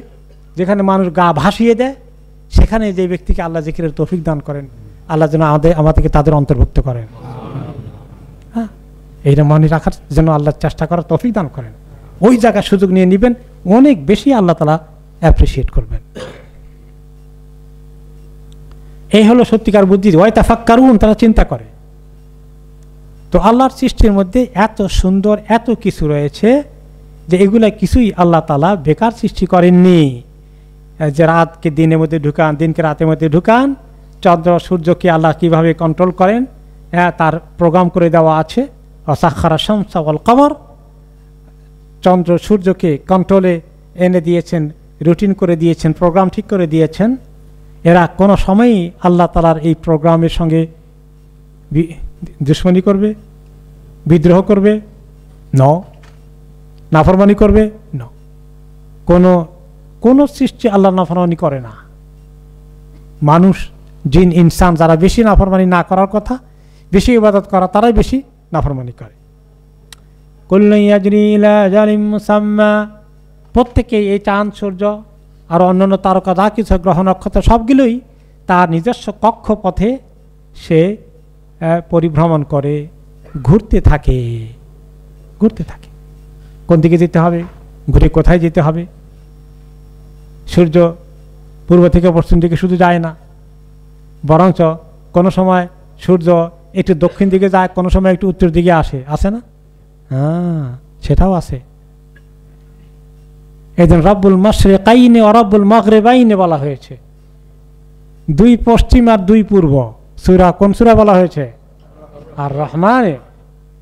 যেখানে মানুষ গা ভাসিয়ে দেয়, সেখানে যে ব্যক্তিকে আল্লাহ জিকিরের তৌফিক দান করেন, আল্লাহ যেন আমাদেরকে তাদের অন্তর্ভুক্ত করেন। হ্যাঁ, এইটা মনে রাখার জন্য আল্লাহ চেষ্টা করার তৌফিক দান করেন। ওই জায়গায় সুযোগ নিয়ে নেবেন, অনেক বেশি আল্লাহ তাআলা অ্যাপ্রিসিয়েট করবেন। এই হলো সত্যিকার বুদ্ধি। ওয়া তাফাক্কারুন, তারা চিন্তা করে। তো আল্লাহর সৃষ্টির মধ্যে এত সুন্দর এত কিছু রয়েছে যে এগুলা কিছুই আল্লাহ তাআলা বেকার সৃষ্টি করেননি। যে রাতকে দিনের মধ্যে ঢুকান, দিনকে রাতের মধ্যে ঢুকান, চন্দ্র সূর্যকে আল্লাহ কিভাবে কন্ট্রোল করেন, হ্যাঁ, তার প্রোগ্রাম করে দেওয়া আছে। সাখারা শামসা ওয়াল কমর, চন্দ্র সূর্যকে কন্ট্রোলে এনে দিয়েছেন, রুটিন করে দিয়েছেন, প্রোগ্রাম ঠিক করে দিয়েছেন। এরা কোনো সময়ই আল্লাহ তাআলার এই প্রোগ্রামের সঙ্গে দুশমনি করবে, বিদ্রোহ করবে ন, নাফরমানি করবে ন। কোনো সৃষ্টি আল্লাহ নাফরমানি করে না। মানুষ, জিন, ইনসান যারা বেশি নাফরমানি না করার কথা, বেশি ইবাদত করা, তারাই বেশি নাফরমানি করে। কুল্লুন ইয়াজরি ইলা আজালিম মুসাম্মা, প্রত্যেকেই এই চাঁদ সূর্য আর অন্যান্য তারকা যা কিছু গ্রহ নক্ষত্র সবগুলোই তার নিজস্ব কক্ষপথে সে পরিভ্রমণ করে, ঘুরতে থাকে। কোন দিকে যেতে হবে, ঘুরে কোথায় যেতে হবে। সূর্য পূর্ব থেকে পশ্চিম দিকে শুধু যায় না, বরঞ্চ কোনো সময় সূর্য একটু দক্ষিণ দিকে যায়, কোনো সময় একটু উত্তর দিকে আসে না? হ্যাঁ, সেটাও আছে। এই জন্য রব্বুল মাশরিকাইনি ওয়া রব্বুল মাগরিবাইনি বলা হয়েছে। দুই পশ্চিম আর দুই পূর্ব। সূরা, কোন সূরা বলা হয়েছে? আর রহমানে।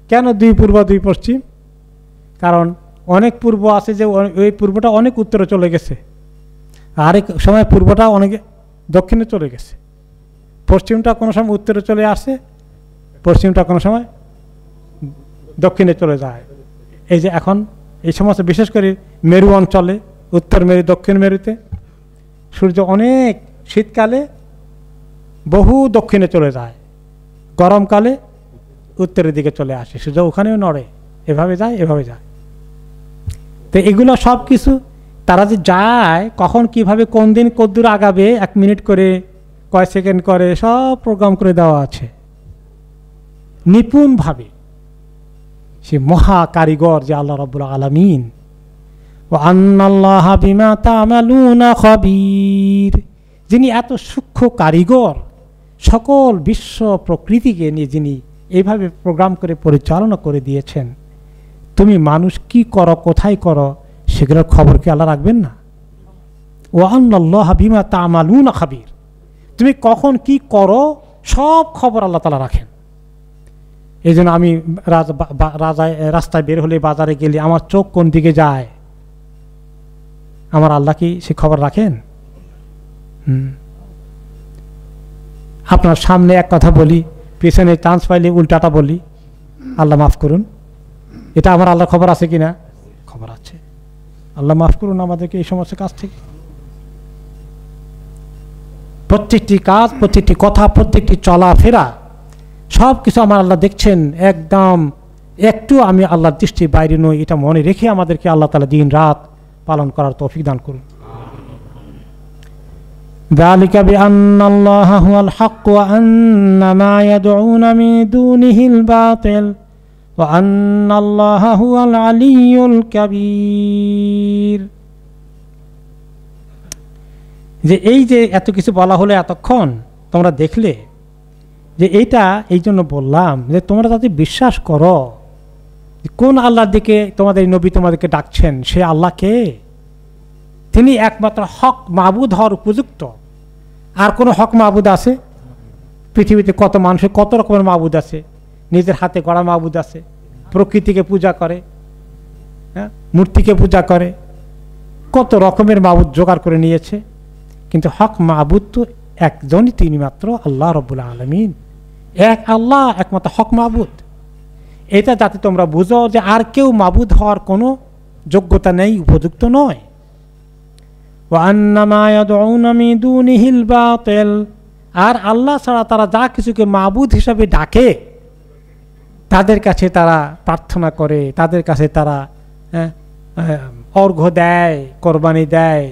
কেন দুই পূর্ব দুই পশ্চিম? কারণ অনেক পূর্ব আছে যে ওই পূর্বটা অনেক উত্তরে চলে গেছে, আরেক সময় পূর্বটা অনেক দক্ষিণে চলে গেছে। পশ্চিমটা কোনো সময় উত্তরে চলে আসে, পশ্চিমটা কোনো সময় দক্ষিণে চলে যায়। এই যে এখন এই সমস্ত বিশেষ করে মেরু অঞ্চলে, উত্তর মেরু দক্ষিণ মেরুতে সূর্য অনেক শীতকালে বহু দক্ষিণে চলে যায়, গরমকালে উত্তরের দিকে চলে আসে, সূর্য ওখানেও নড়ে, এভাবে যায়। তো এগুলো সব কিছু তারা যে যায়, কখন কিভাবে কোন দিন কদ্দূর আগাবে, 1 মিনিট করে, কয় সেকেন্ড করে, সব প্রোগ্রাম করে দেওয়া আছে নিপুণভাবে। সে মহা কারিগর যে আল্লাহ রাব্বুল আলামিন। ওয়া আন্নাল্লাহা বিমা তা'মালুনা খাবীর, যিনি এত সূক্ষ্ম কারিগর, সকল বিশ্ব প্রকৃতিকে নিয়ে যিনি এইভাবে প্রোগ্রাম করে পরিচালনা করে দিয়েছেন, তুমি মানুষ কি করো, কোথায় করো, সেগুলোর খবর কি আল্লাহ রাখবেন না? ওয়া আন্নাল্লাহা বিমা তা'মালুনা খাবীর, তুমি কখন কি করো সব খবর আল্লাহ তাআলা রাখেন। এই জন্য আমি রাস্তায় বের হলে, বাজারে গেলে, আমার চোখ কোন দিকে যায়, আমার আল্লাহ কি সে খবর রাখেন? আপনার সামনে এক কথা বলি, পিছনে চান্স পাইলে উল্টাটা বলি, আল্লাহ মাফ করুন। এটা আমার আল্লাহর খবর আছে কিনা? খবর আছে। আল্লাহ মাফ করুন আমাদেরকে এই সমস্ত কাজ থেকে। প্রত্যেকটি কাজ, প্রত্যেকটি কথা, প্রত্যেকটি চলাফেরা সব কিছু আমার আল্লাহ দেখছেন। একদম একটু আমি আল্লাহর দৃষ্টির বাইরে নই, এটা মনে রেখে আমাদেরকে আল্লাহ তাআলা দিন রাত পালন করার তৌফিক দান করুন। ذلك بأن الله هو الحق وأن ما يدعون من دونه الباطل وأن الله هو العلي الكبير। যে এই যে এত কিছু বলা হলো এতক্ষণ তোমরা দেখলে, যে এইটা এই জন্য বললাম যে তোমরা যাতে বিশ্বাস করো কোন আল্লাহর দিকে তোমাদের নবী তোমাদেরকে ডাকছেন, সে আল্লাহকে, তিনি একমাত্র হক মাবুদ হওয়ার উপযুক্ত। আর কোনো হক মাবুদ আছে? পৃথিবীতে কত মানুষের কত রকমের মাবুদ আছে, নিজের হাতে গড়া মাবুদ আছে, প্রকৃতিকে পূজা করে, হ্যাঁ, মূর্তিকে পূজা করে, কত রকমের মাবুদ জোগাড় করে নিয়েছে। কিন্তু হক মাবুদ তো একজনই, তিনি মাত্র আল্লাহ রব্বুল আলামিন। এক আল্লাহ একমাত্র হক মাবুদ। এটা যাতে তোমরা বুঝো যে আর কেউ মাবুদ হওয়ার কোনো যোগ্যতা নেই, উপযুক্ত নয়। আর আল্লাহ ছাড়া তারা যা কিছুকে মাবুদ হিসাবে ডাকে, তাদের কাছে তারা প্রার্থনা করে, তাদের কাছে তারা অর্ঘ্য দেয়, কোরবানি দেয়,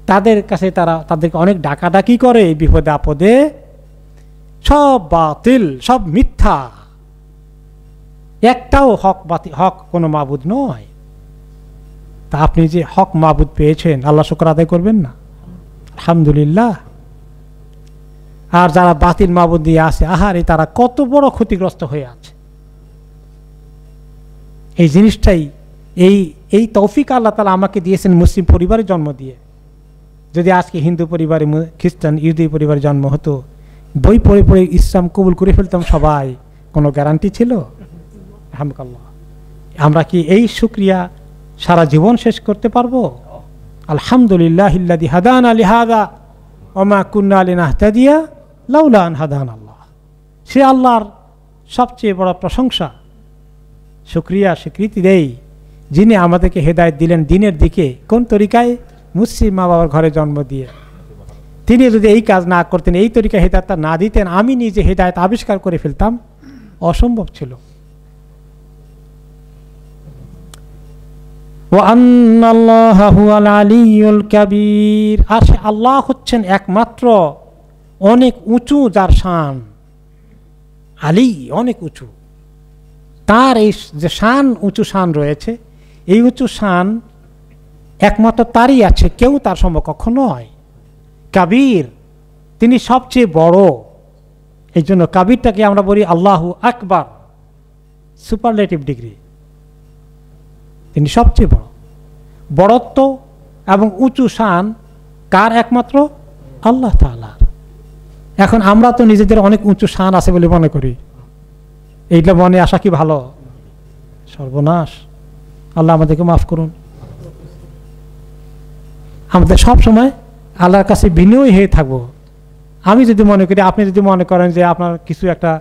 তাদের কাছে তারা তাদেরকে অনেক ডাকাডাকি করে বিপদে আপদে, সব বাতিল, সব মিথ্যা, একটাও হক কোনো মাবুদ নয়। তা আপনি যে হক মাবুদ পেয়েছেন, আল্লাহ শুকর আদায় করবেন না? আলহামদুলিল্লাহ। আর যারা বাতিল মাবুদ দিয়ে আছে, আহারে তারা কত বড় ক্ষতিগ্রস্ত হয়ে আছে। এই জিনিসটাই, এই তৌফিক আল্লাহ তাআলা আমাকে দিয়েছেন মুসলিম পরিবারে জন্ম দিয়ে। যদি আজকে হিন্দু পরিবারে, খ্রিস্টান, ইহুদি পরিবারে জন্ম হতো, বই পড়ে পড়ে ইসলাম কবুল করে ফেলতাম সবাই, কোনো গ্যারান্টি ছিল? আলহামদুলিল্লাহ। আমরা কি এই শুকরিয়া সারা জীবন শেষ করতে পারবো? আলহামদুলিল্লাহিল্লাযী হাদানা লিহাযা ওয়া মা কুন্না লিনাহতাদিয়া লাউলা আন হাদানাল্লাহ। সে আল্লাহর সবচেয়ে বড় প্রশংসা, শুকরিয়া, স্বীকৃতি দেই, যিনি আমাদেরকে হেদায়েত দিলেন দিনের দিকে। কোন তরিকায়? মুসলিম মা বাবার ঘরে জন্ম দিয়ে। তিনি যদি এই কাজ না করতেন, এই তরিকা হেদায়েতটা না দিতেন, আমি নিজে হেদায়েত আবিষ্কার করে ফেলতাম, অসম্ভব ছিল। আর সে আল্লাহ হচ্ছেন একমাত্র অনেক উঁচু, যার শান আলী, অনেক উঁচু। তার এই যে শান, উঁচু শান রয়েছে, এই উঁচু শান একমাত্র তারই আছে, কেউ তার সমকক্ষ নয়। কাবীর, তিনি সবচেয়ে বড়। এই জন্য কাবীরটাকে আমরা বলি আল্লাহু আকবার, সুপারলেটিভ ডিগ্রি। তিনি সবচেয়ে বড়। বড়ত্ব এবং উঁচু শান কার? একমাত্র আল্লাহ তাআলার। এখন আমরা তো নিজেদের অনেক উঁচু শান আছে বলে মনে করি, এইটা মনে আসা কি ভালো? সর্বনাশ। আল্লাহ আমাদেরকে মাফ করুন। আমাদের সব সময় আল্লাহর কাছে বিনয়ী হয়ে থাকবো। আমি যদি মনে করি, আপনি যদি মনে করেন যে আপনার কিছু একটা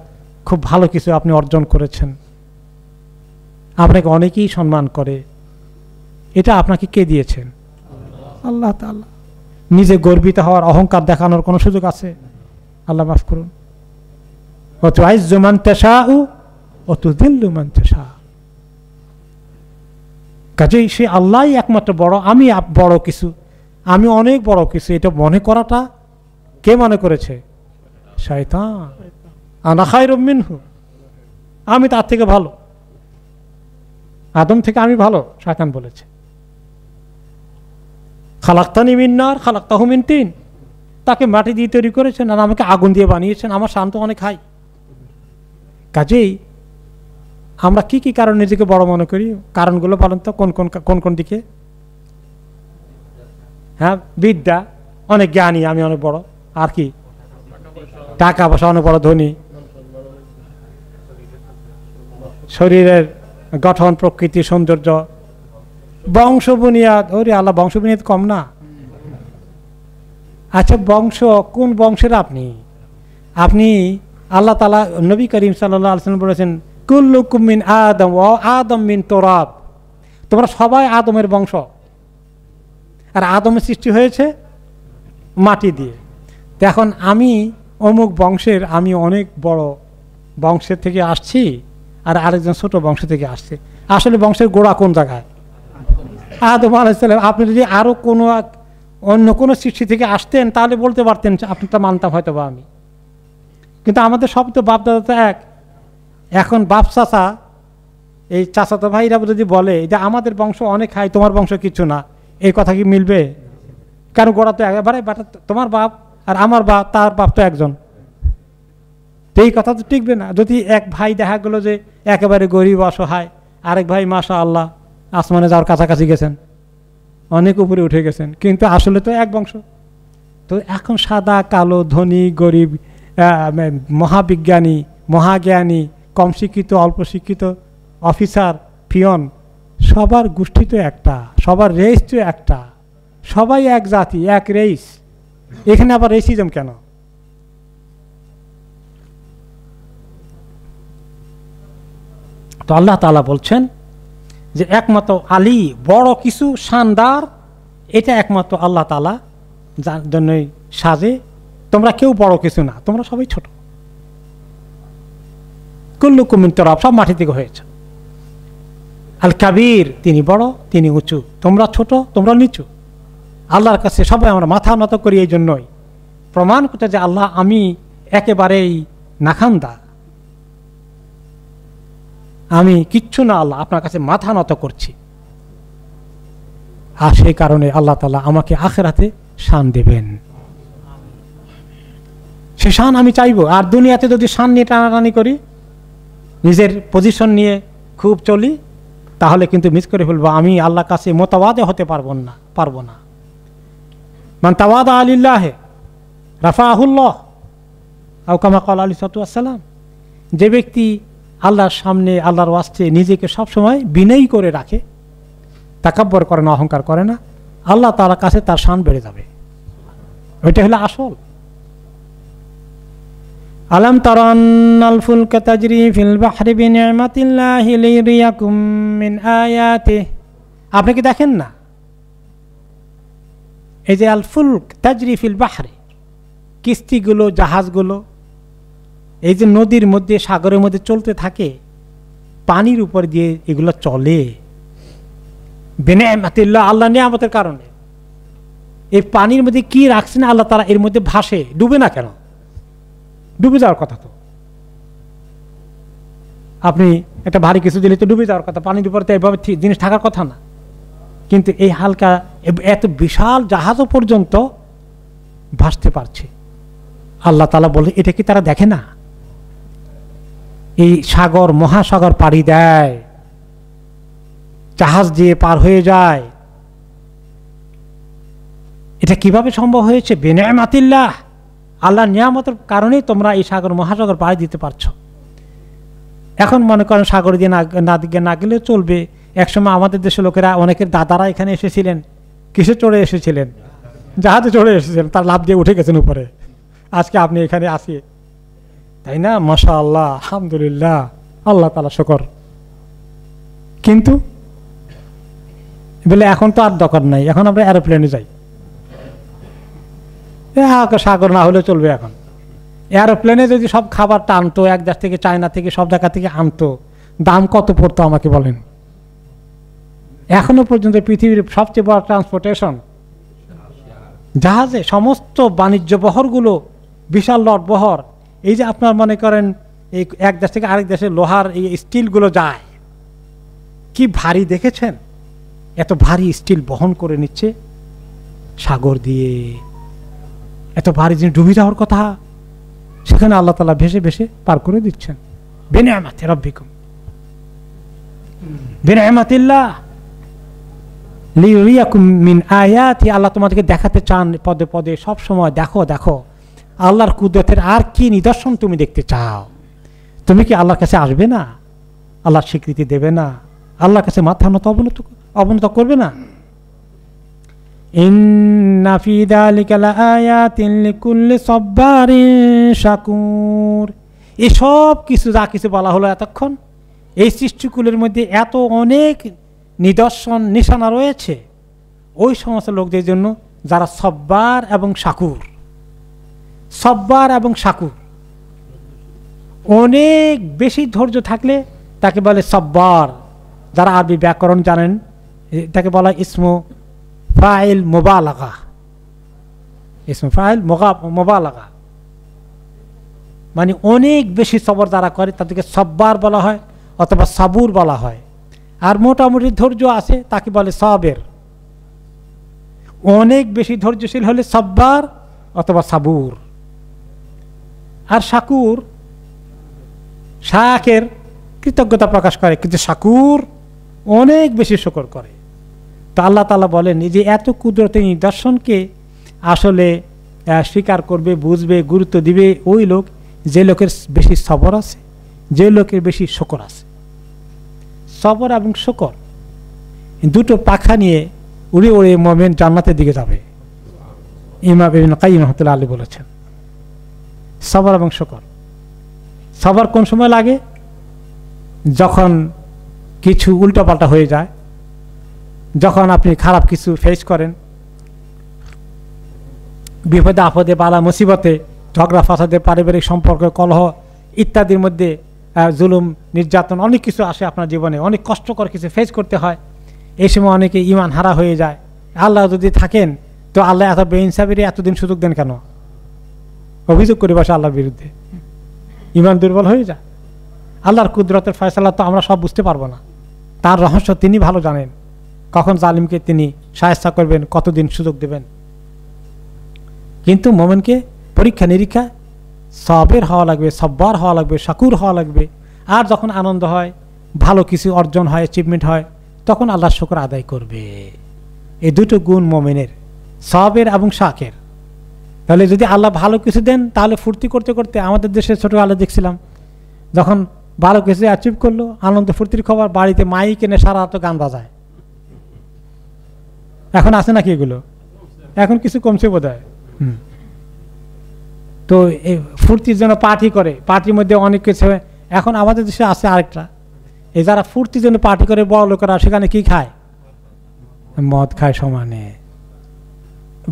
খুব ভালো কিছু আপনি অর্জন করেছেন, আপনাকে অনেকেই সম্মান করে, এটা আপনাকে কে দিয়েছেন? আল্লাহ তাআলা। নিজে গর্বিত হওয়ার, অহংকার দেখানোর কোনো সুযোগ আছে? আল্লাহ মাফ করুন। ওয়া তু'ইজ্জু মান তাশাউ ওয়া তুযিল্লু মান তাশা। কাজেই সে আল্লাহই একমাত্র বড়। আমি বড় কিছু, আমি অনেক বড় কিছু, এটা মনে করাটা কে মনে করেছে? শয়তান। আনা খায়রুম মিনহু, আমি তার থেকে ভালো, আদম থেকে আমি ভালো, শয়তান বলেছে। খালাকতানি মিন নার খালাকতাহু মিন তিন, তাকে মাটি দিয়ে তৈরি করেছেন আর আমাকে আগুন দিয়ে বানিয়েছেন, আমার শান্ত অনেক হাই। কাজেই আমরা কি কি কারণ নিজেকে বড় মনে করি? কারণগুলো বলেন তো, কোন কোন দিকে? হ্যাঁ, বিদ্যা, অনেক জ্ঞানী, আমি অনেক বড়। আর কি? টাকা পয়সা, অনেক বড় ধনী। শরীরের গঠন, প্রকৃতি, সৌন্দর্য, বংশ বুনিয়াদ। ওরে আল্লাহ, বংশ বুনিয়াদ কম না? আচ্ছা, বংশ, কোন বংশের আপনি? আপনি আল্লাহ তাআলা, নবী করিম সাল্লাল্লাহু আলাইহি ওয়াসাল্লাম বলেছেন, কুল্লুকুম মিন আদম ওয়া আদম মিন তুরাব, তোমরা সবাই আদমের বংশ, আর আদমের সৃষ্টি হয়েছে মাটি দিয়ে। তো এখন আমি অমুক বংশের, আমি অনেক বড় বংশের থেকে আসছি, আর আরেকজন ছোট বংশ থেকে আসছে। আসলে বংশের গোড়া কোন জায়গায়? আদম আলাইহিস সালাম। আপনি যদি আরো কোনো অন্য কোনো সৃষ্টি থেকে আসতেন তাহলে বলতে পারতেন, আপনারটা মানতাম হয়তো বা আমি, কিন্তু আমাদের সব তো বাপ দাদা তো এক। এখন বাপ চাচা, এই চাচাতো ভাইরা যদি বলে যে আমাদের বংশ অনেক খাই, তোমার বংশ কিছু না, এই কথা কি মিলবে? কারণ গোড়া তো একেবারে, তোমার বাপ আর আমার বাপ, তার বাপ তো একজন, তো এই কথা তো টিকবে না। যদি এক ভাই দেখা গেলো যে একেবারে গরিব অসহায়, আরেক ভাই মাশা আল্লাহ আসমানে যাওয়ার কাছাকাছি গেছেন, অনেক উপরে উঠে গেছেন, কিন্তু আসলে তো এক বংশ। তো এখন সাদা কালো, ধনী গরিব, মহাবিজ্ঞানী মহাজ্ঞানী, কম শিক্ষিত অল্প শিক্ষিত, অফিসার পিয়ন, সবার গোষ্ঠী তো একটা, সবার রেস তো একটা, সবাই এক জাতি এক রেস। এখানে আবার রেসিজম কেন? তো আল্লাহ তাআলা বলছেন যে একমাত্র আলী বড় কিছু শানদার, এটা একমাত্র আল্লাহ তাআলা যার জন্যই সাজে। তোমরা কেউ বড় কিছু না, তোমরা সবাই ছোট। কুল্লুকুম মিন তুরাব, সব মাটি থেকে হয়েছে। আল কাবীর, তিনি বড় তিনি উঁচু, তোমরা ছোট তোমরা নিচু। আল্লাহর কাছে সবাই আমরা মাথা নত করি, এই জন্যই প্রমাণ করতে যে আল্লাহ আমি একেবারেই নাখান্দা, আমি কিচ্ছু না, আল্লাহ আপনার কাছে মাথা নত করছি। আর সেই কারণে আল্লাহ তাআলা আমাকে আখিরাতে শান দেবেন, সে শান আমি চাইবো। আর দুনিয়াতে যদি শান নিয়ে টানাটানি করি, নিজের পজিশন নিয়ে খুব চলি, তাহলে কিন্তু মিস করে ফেলবো, আমি আল্লাহর কাছে মোতাওয়াদে হতে পারবো না। মান তাওয়াদা লিল্লাহি রাফাহুল্লাহ, আও কামা ক্বালা আলাইহিস সালাতু ওয়াস সালাম। যে ব্যক্তি আল্লাহর সামনে আল্লাহর ওয়াস্তে নিজেকে সবসময় বিনয়ী করে রাখে, তাকাব্বর করে না, অহংকার করে না, আল্লাহ তাআলার কাছে তার শান বেড়ে যাবে। ওইটা হলো আসল। আলাম তারান্নাল ফুলকা তাজরি ফিল বাহরি বিনি'মাতিল্লাহি লিরিয়াকুম মিন আয়াতিহি, আপনি কি দেখেন না এই যে আল ফুলক তাজরি ফিল বাহরি, কিস্তিগুলো জাহাজগুলো এই যে নদীর মধ্যে সাগরের মধ্যে চলতে থাকে, পানির উপর দিয়ে এগুলো চলে, বিনি'মাতিল্লাহ, আল্লাহ নিয়ামতের কারণে। এই পানির মধ্যে কি রাখছেন আল্লাহ তাআলা, এর মধ্যে ভাসে, ডুবে না কেন? ডুবে যাওয়ার কথা তো, আপনি একটা ভারী কিছু দিলে তো ডুবে যাওয়ার কথা, পানির উপরে তো এইভাবে জিনিস থাকার কথা না। কিন্তু এই হালকা এত বিশাল জাহাজও পর্যন্ত ভাসতে পারছে। আল্লাহ তাআলা বলে, এটা কি তারা দেখে না? এই সাগর মহাসাগর পাড়ি দেয়, জাহাজ দিয়ে পার হয়ে যায়, এটা কিভাবে সম্ভব হয়েছে? বিনি'মাতিল্লাহ, আল্লাহর নিয়ামতের কারণেই তোমরা এই সাগর মহাসাগর পাড়ি দিতে পারছো। এখন মনে করেন সাগর দিয়ে না গেলে চলবে। একসময় আমাদের দেশের লোকেরা, অনেকের দাদারা এখানে এসেছিলেন, কিসে চড়ে এসেছিলেন? জাহাজে চড়ে এসেছিলেন, তার লাভ দিয়ে উঠে গেছেন উপরে। আজকে আপনি এখানে আসি, তাই না? মাশাআল্লাহ, আলহামদুলিল্লাহ, আল্লাহ তাআলা শুকর। কিন্তু বলে এখন তো আর দরকার নাই, এখন আমরা এরোপ্লেনে যাই। সাগর না হলে চলবে। এখন এরোপ্লেনে যদি সব খাবারটা আনতো এক দেশ থেকে, চায়না থেকে, সব জায়গা থেকে আনতো, দাম কত পড়তো আমাকে বলেন? এখনো পর্যন্ত পৃথিবীর সবচেয়ে বড় ট্রান্সপোর্টেশন জাহাজে, সমস্ত বাণিজ্য বহরগুলো বিশাল লট বহর। এই যে আপনার মনে করেন এই এক দেশ থেকে আরেক দেশে লোহার এই স্টিলগুলো যায়, কি ভারী দেখেছেন? এত ভারী স্টিল বহন করে নিচ্ছে সাগর দিয়ে, এত ভারী জিনিস ডুবে যাওয়ার কথা, সেখানে আল্লাহ তাআলা ভেসে ভেসে পার করে দিচ্ছেন। বিনি'মাতি রাব্বিকুম বিনি'মাতিল্লাহ লিরিয়াকুম মিন আয়াতি, আল্লাহ তোমাদেরকে দেখাতে চান পদে পদে, সব সময় দেখো দেখো আল্লাহর কুদরতের আর কি নিদর্শন তুমি দেখতে চাও। তুমি কি আল্লাহর কাছে আসবে না? আল্লাহর স্বীকৃতি দেবে না? আল্লাহর কাছে মাথা নত অবনত করবে না? ইন্না ফি যালিকা লাআয়াতিন লিকুল্লি সাব্বারিন শাকুর, এই সব কিছু যা কিছু বলা হলো এতক্ষণ, এই সৃষ্টিকুলের মধ্যে এত অনেক নিদর্শন নিশানা রয়েছে ওই সমস্ত লোকদের জন্য যারা সব্বার এবং শাকুর। সব্বার এবং শাকুর অনেক বেশি ধৈর্য থাকলে তাকে বলে সব্বার। যারা আরবি ব্যাকরণ জানেন তাকে বলা ইসমু ফাইল মুবালাগা। ইসমু ফাইল মুবালাগা মানে অনেক বেশি সবর যারা করে তাদেরকে সব্বার বলা হয় অথবা সাবুর বলা হয়। আর মোটামুটি ধৈর্য আছে তাকে বলে সাবের। অনেক বেশি ধৈর্যশীল হলে সব্বার অথবা সাবুর। আর শাকুর শাকের কৃতজ্ঞতা প্রকাশ করে, কিন্তু শাকুর অনেক বেশি শুকর করে। তো আল্লাহ তাআলা বলেন যে এত কুদরতি নিদর্শনকে আসলে স্বীকার করবে, বুঝবে, গুরুত্ব দিবে ওই লোক যে লোকের বেশি সবর আছে, যে লোকের বেশি শুকর আছে। সবর এবং শুকর দুটো পাখা নিয়ে উড়ে উড়ে মুমিন জান্নাতের দিকে যাবে। ইমাম ইবনে কাইয়িম রাহমাতুল্লাহ আলাইহি বলেছেন সবর এবং শুকর। সবর কোন সময় লাগে? যখন কিছু উল্টাপাল্টা হয়ে যায়, যখন আপনি খারাপ কিছু ফেস করেন, বিপদে আপদে বালা মুসিবতে, ঝগড়া ফাসাদে, পারিবারিক সম্পর্ক, কলহ ইত্যাদির মধ্যে জুলুম নির্যাতন অনেক কিছু আসে আপনার জীবনে, অনেক কষ্টকর কিছু ফেস করতে হয়। এই সময় অনেকে ঈমান হারা হয়ে যায়। আল্লাহ যদি থাকেন তো আল্লাহ এত বেইনসাফিরে এতদিন সুযোগ দেন কেন? অভিযোগ করে বসে আল্লাহর বিরুদ্ধে, ঈমান দুর্বল হয়ে যায়। আল্লাহর কুদরতের ফয়সালা তো আমরা সব বুঝতে পারবো না, তার রহস্য তিনি ভালো জানেন। কখন জালিমকে তিনি সাহায্য করবেন, কতদিন সুযোগ দেবেন। কিন্তু মোমেনকে পরীক্ষা নিরীক্ষা সবের হওয়া লাগবে, সব্বার হওয়া লাগবে, শাকুর হওয়া লাগবে। আর যখন আনন্দ হয়, ভালো কিছু অর্জন হয়, অ্যাচিভমেন্ট হয়, তখন আল্লাহর শুকর আদায় করবে। এই দুটো গুণ মোমেনের, সবের এবং শাকের। তাহলে যদি আল্লাহ ভালো কিছু দেন তাহলে ফুর্তি করতে করতে, আমাদের দেশে ছোটবেলা দেখছিলাম যখন ভালো কিছু অ্যাচিভ করলো, আনন্দ ফুর্তির খবর, বাড়িতে মাইক এনে সারা রাত গান বাজায়। এখন আছে নাকি এগুলো? এখন কিছু কমছে বোধ হয়। তো এই ফুর্তির জন্য পার্টি করে, পার্টির মধ্যে অনেক কিছু। এখন আমাদের দেশে আছে আরেকটা, এই যারা ফুর্তির জন্য পার্টি করে বড় লোকেরা, সেখানে কি খায়? মদ খায় সমানে।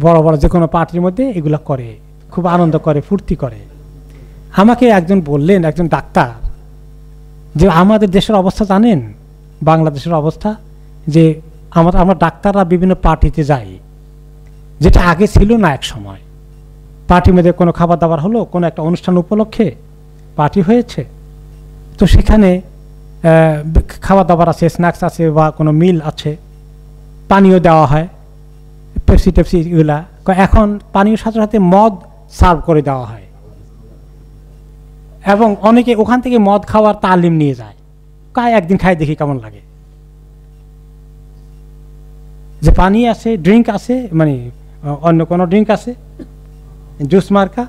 বড় বড় যে কোনো পার্টির মধ্যে এগুলা করে, খুব আনন্দ করে, ফুর্তি করে। আমাকে একজন বললেন, একজন ডাক্তার, যে আমাদের দেশের অবস্থা জানেন, বাংলাদেশের অবস্থা, যে আমরা ডাক্তাররা বিভিন্ন পার্টিতে যাই, যেটা আগে ছিল না। এক সময় পার্টির মধ্যে কোনো খাবার দাবার হলো, কোনো একটা অনুষ্ঠান উপলক্ষে পার্টি হয়েছে, তো সেখানে খাবার দাবার আছে, স্ন্যাক্স আছে বা কোনো মিল আছে, পানীয় দেওয়া হয়, পেপসি টেপসি এগুলা। এখন পানীয় সাথে সাথে মদ সার্ভ করে দেওয়া হয়, এবং অনেকে ওখান থেকে মদ খাওয়ার তালিম নিয়ে যায়। একদিন খাই দেখি কেমন লাগে। যে পানি আছে, ড্রিঙ্ক আছে, মানে অন্য কোনো ড্রিঙ্ক আছে, জুস মার্কা,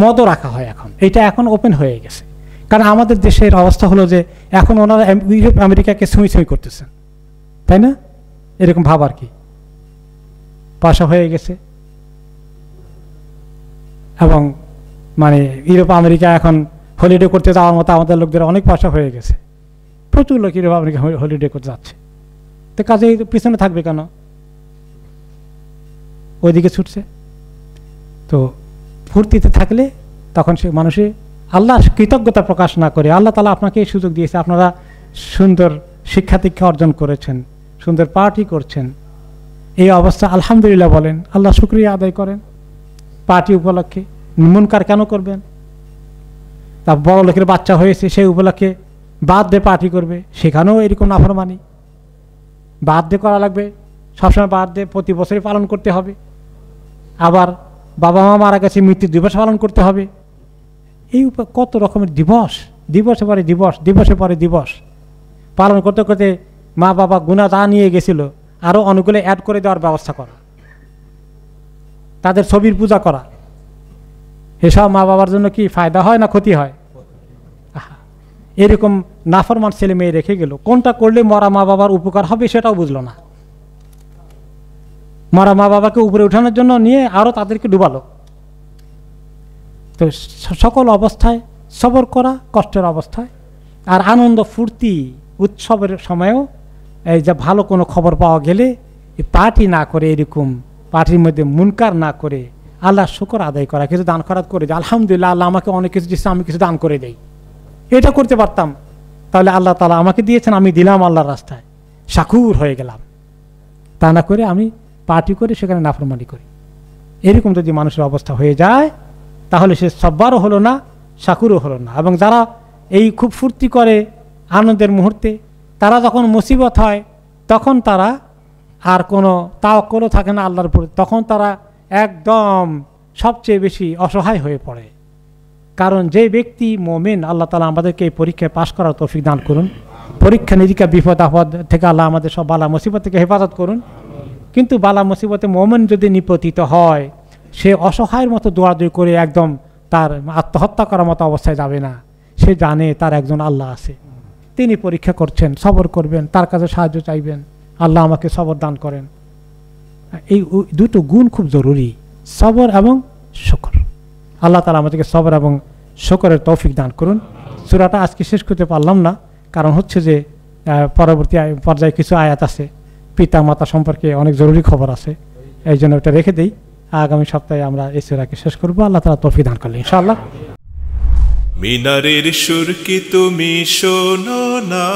মদও রাখা হয় এখন। এটা এখন ওপেন হয়ে গেছে, কারণ আমাদের দেশের অবস্থা হলো যে এখন ওনারা ইউরোপ আমেরিকাকে ছুঁই ছুঁই করতেছেন, তাই না? এরকম ভাব আর কি, পয়সা হয়ে গেছে। এবং মানে ইউরোপ আমেরিকা এখন হলিডে করতে যাওয়ার মতো আমাদের লোকদের অনেক পয়সা হয়ে গেছে। প্রচুর লোক ইউরোপ আমেরিকা হলিডে করতে যাচ্ছে, তো কাজে পিছনে থাকবে কেন? ওইদিকে ছুটছে। তো ফুর্তিতে থাকলে তখন সে মানুষে আল্লাহ কৃতজ্ঞতা প্রকাশ না করে, আল্লাহ তাআলা আপনাকে এই সুযোগ দিয়েছে, আপনারা সুন্দর শিক্ষা দীক্ষা অর্জন করেছেন, সুন্দর পার্টি করছেন, এই অবস্থা আলহামদুলিল্লাহ বলেন, আল্লাহ শুকরিয়া আদায় করেন। পার্টি উপলক্ষে মুনকার কেন করবেন? তা বড় লোকের বাচ্চা হয়েছে, সেই উপলক্ষে বার্থডে পার্টি করবে, সেখানেও এরকম নাফরমানি। বার্থডে করা লাগবে, সবসময় বার্থডে প্রতি বছরই পালন করতে হবে। আবার বাবা মা মারা গেছে, মৃত্যু দিবস পালন করতে হবে। এই কত রকমের দিবস, দিবসে পরে দিবস, দিবসে পরে দিবস পালন করতে করতে মা বাবা গুনাহ যা নিয়ে গেছিল আরও অনেকগুলো অ্যাড করে দেওয়ার ব্যবস্থা করা, তাদের ছবির পূজা করা। এসব মা বাবার জন্য কি ফায়দা হয় না ক্ষতি হয়? এরকম নাফরমান ছেলে মেয়ে রেখে গেল, কোনটা করলে মরা মা বাবার উপকার হবে সেটাও বুঝলো না। মরা মা বাবাকে উপরে উঠানোর জন্য নিয়ে আরো তাদেরকে ডুবালো। তো সকল অবস্থায় সবর করা, কষ্টের অবস্থায় আর আনন্দ ফুর্তি উৎসবের সময়ও এই যে ভালো কোনো খবর পাওয়া গেলে পার্টি না করে, এরকম পার্টির মধ্যে মুনকার না করে আল্লাহ শুকর আদায় করা, কিছু দান খরাত করে যে আলহামদুলিল্লাহ আল্লাহ আমাকে অনেক কিছু দিচ্ছে, আমি কিছু দান করে দেই, এটা করতে পারতাম, তাহলে আল্লাহ তাআলা আমাকে দিয়েছেন, আমি দিলাম আল্লাহর রাস্তায়, শাকুর হয়ে গেলাম। তা না করে আমি পার্টি করে সেখানে নাফরমানি করি। এরকম যদি মানুষের অবস্থা হয়ে যায় তাহলে সে সব্বারও হলো না, শাকুরও হলো না। এবং যারা এই খুব ফুর্তি করে আনন্দের মুহূর্তে, তারা যখন মুসিবত হয় তখন তারা আর কোনো তাওয়াক্কুলও থাকে না আল্লাহর উপর, তখন তারা একদম সবচেয়ে বেশি অসহায় হয়ে পড়ে। কারণ যে ব্যক্তি মুমিন, আল্লাহ তাআলা আমাদেরকে এই পরীক্ষায় পাশ করার তৌফিক দান করুন, পরীক্ষা নিরীক্ষা বিপদ আপদ থেকে আল্লাহ আমাদের সব বালা মুসিবত থেকে হেফাজত করুন। কিন্তু বালা মুসিবতে মুমিন যদি নিপতিত হয়, সে অসহায়ের মতো দৌড়াদৌড়ি করে একদম তার আত্মহত্যা করার মতো অবস্থায় যাবে না। সে জানে তার একজন আল্লাহ আছে, তিনি পরীক্ষা করছেন, সবর করবেন, তার কাছে সাহায্য চাইবেন, আল্লাহ আমাকে সবর দান করেন। এই দুটো গুণ খুব জরুরি, সবর এবং শুকর। আল্লাহ তাআলা আমাদেরকে সবর এবং শুকরের তৌফিক দান করুন। সূরাটা আজকে শেষ করতে পারলাম না, কারণ হচ্ছে যে পরবর্তী পর্যায়ে কিছু আয়াত আছে, পিতা মাতা সম্পর্কে অনেক জরুরি খবর আছে, এই জন্য ওটা রেখে দিই। আগামী সপ্তাহে আমরা এই সূরাকে শেষ করবো, আল্লাহ তাআলা তৌফিক দান করলেন ইনশাআল্লাহ। মিনারের সুর কি তুমি শোনো না,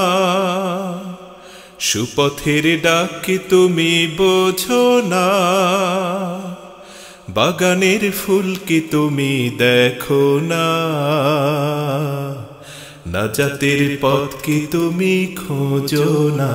সুপথের ডাক কি তুমি বোঝো না, বাগানের ফুল কি তুমি দেখো না, নাজাতের পথ কি তুমি খোঁজো না।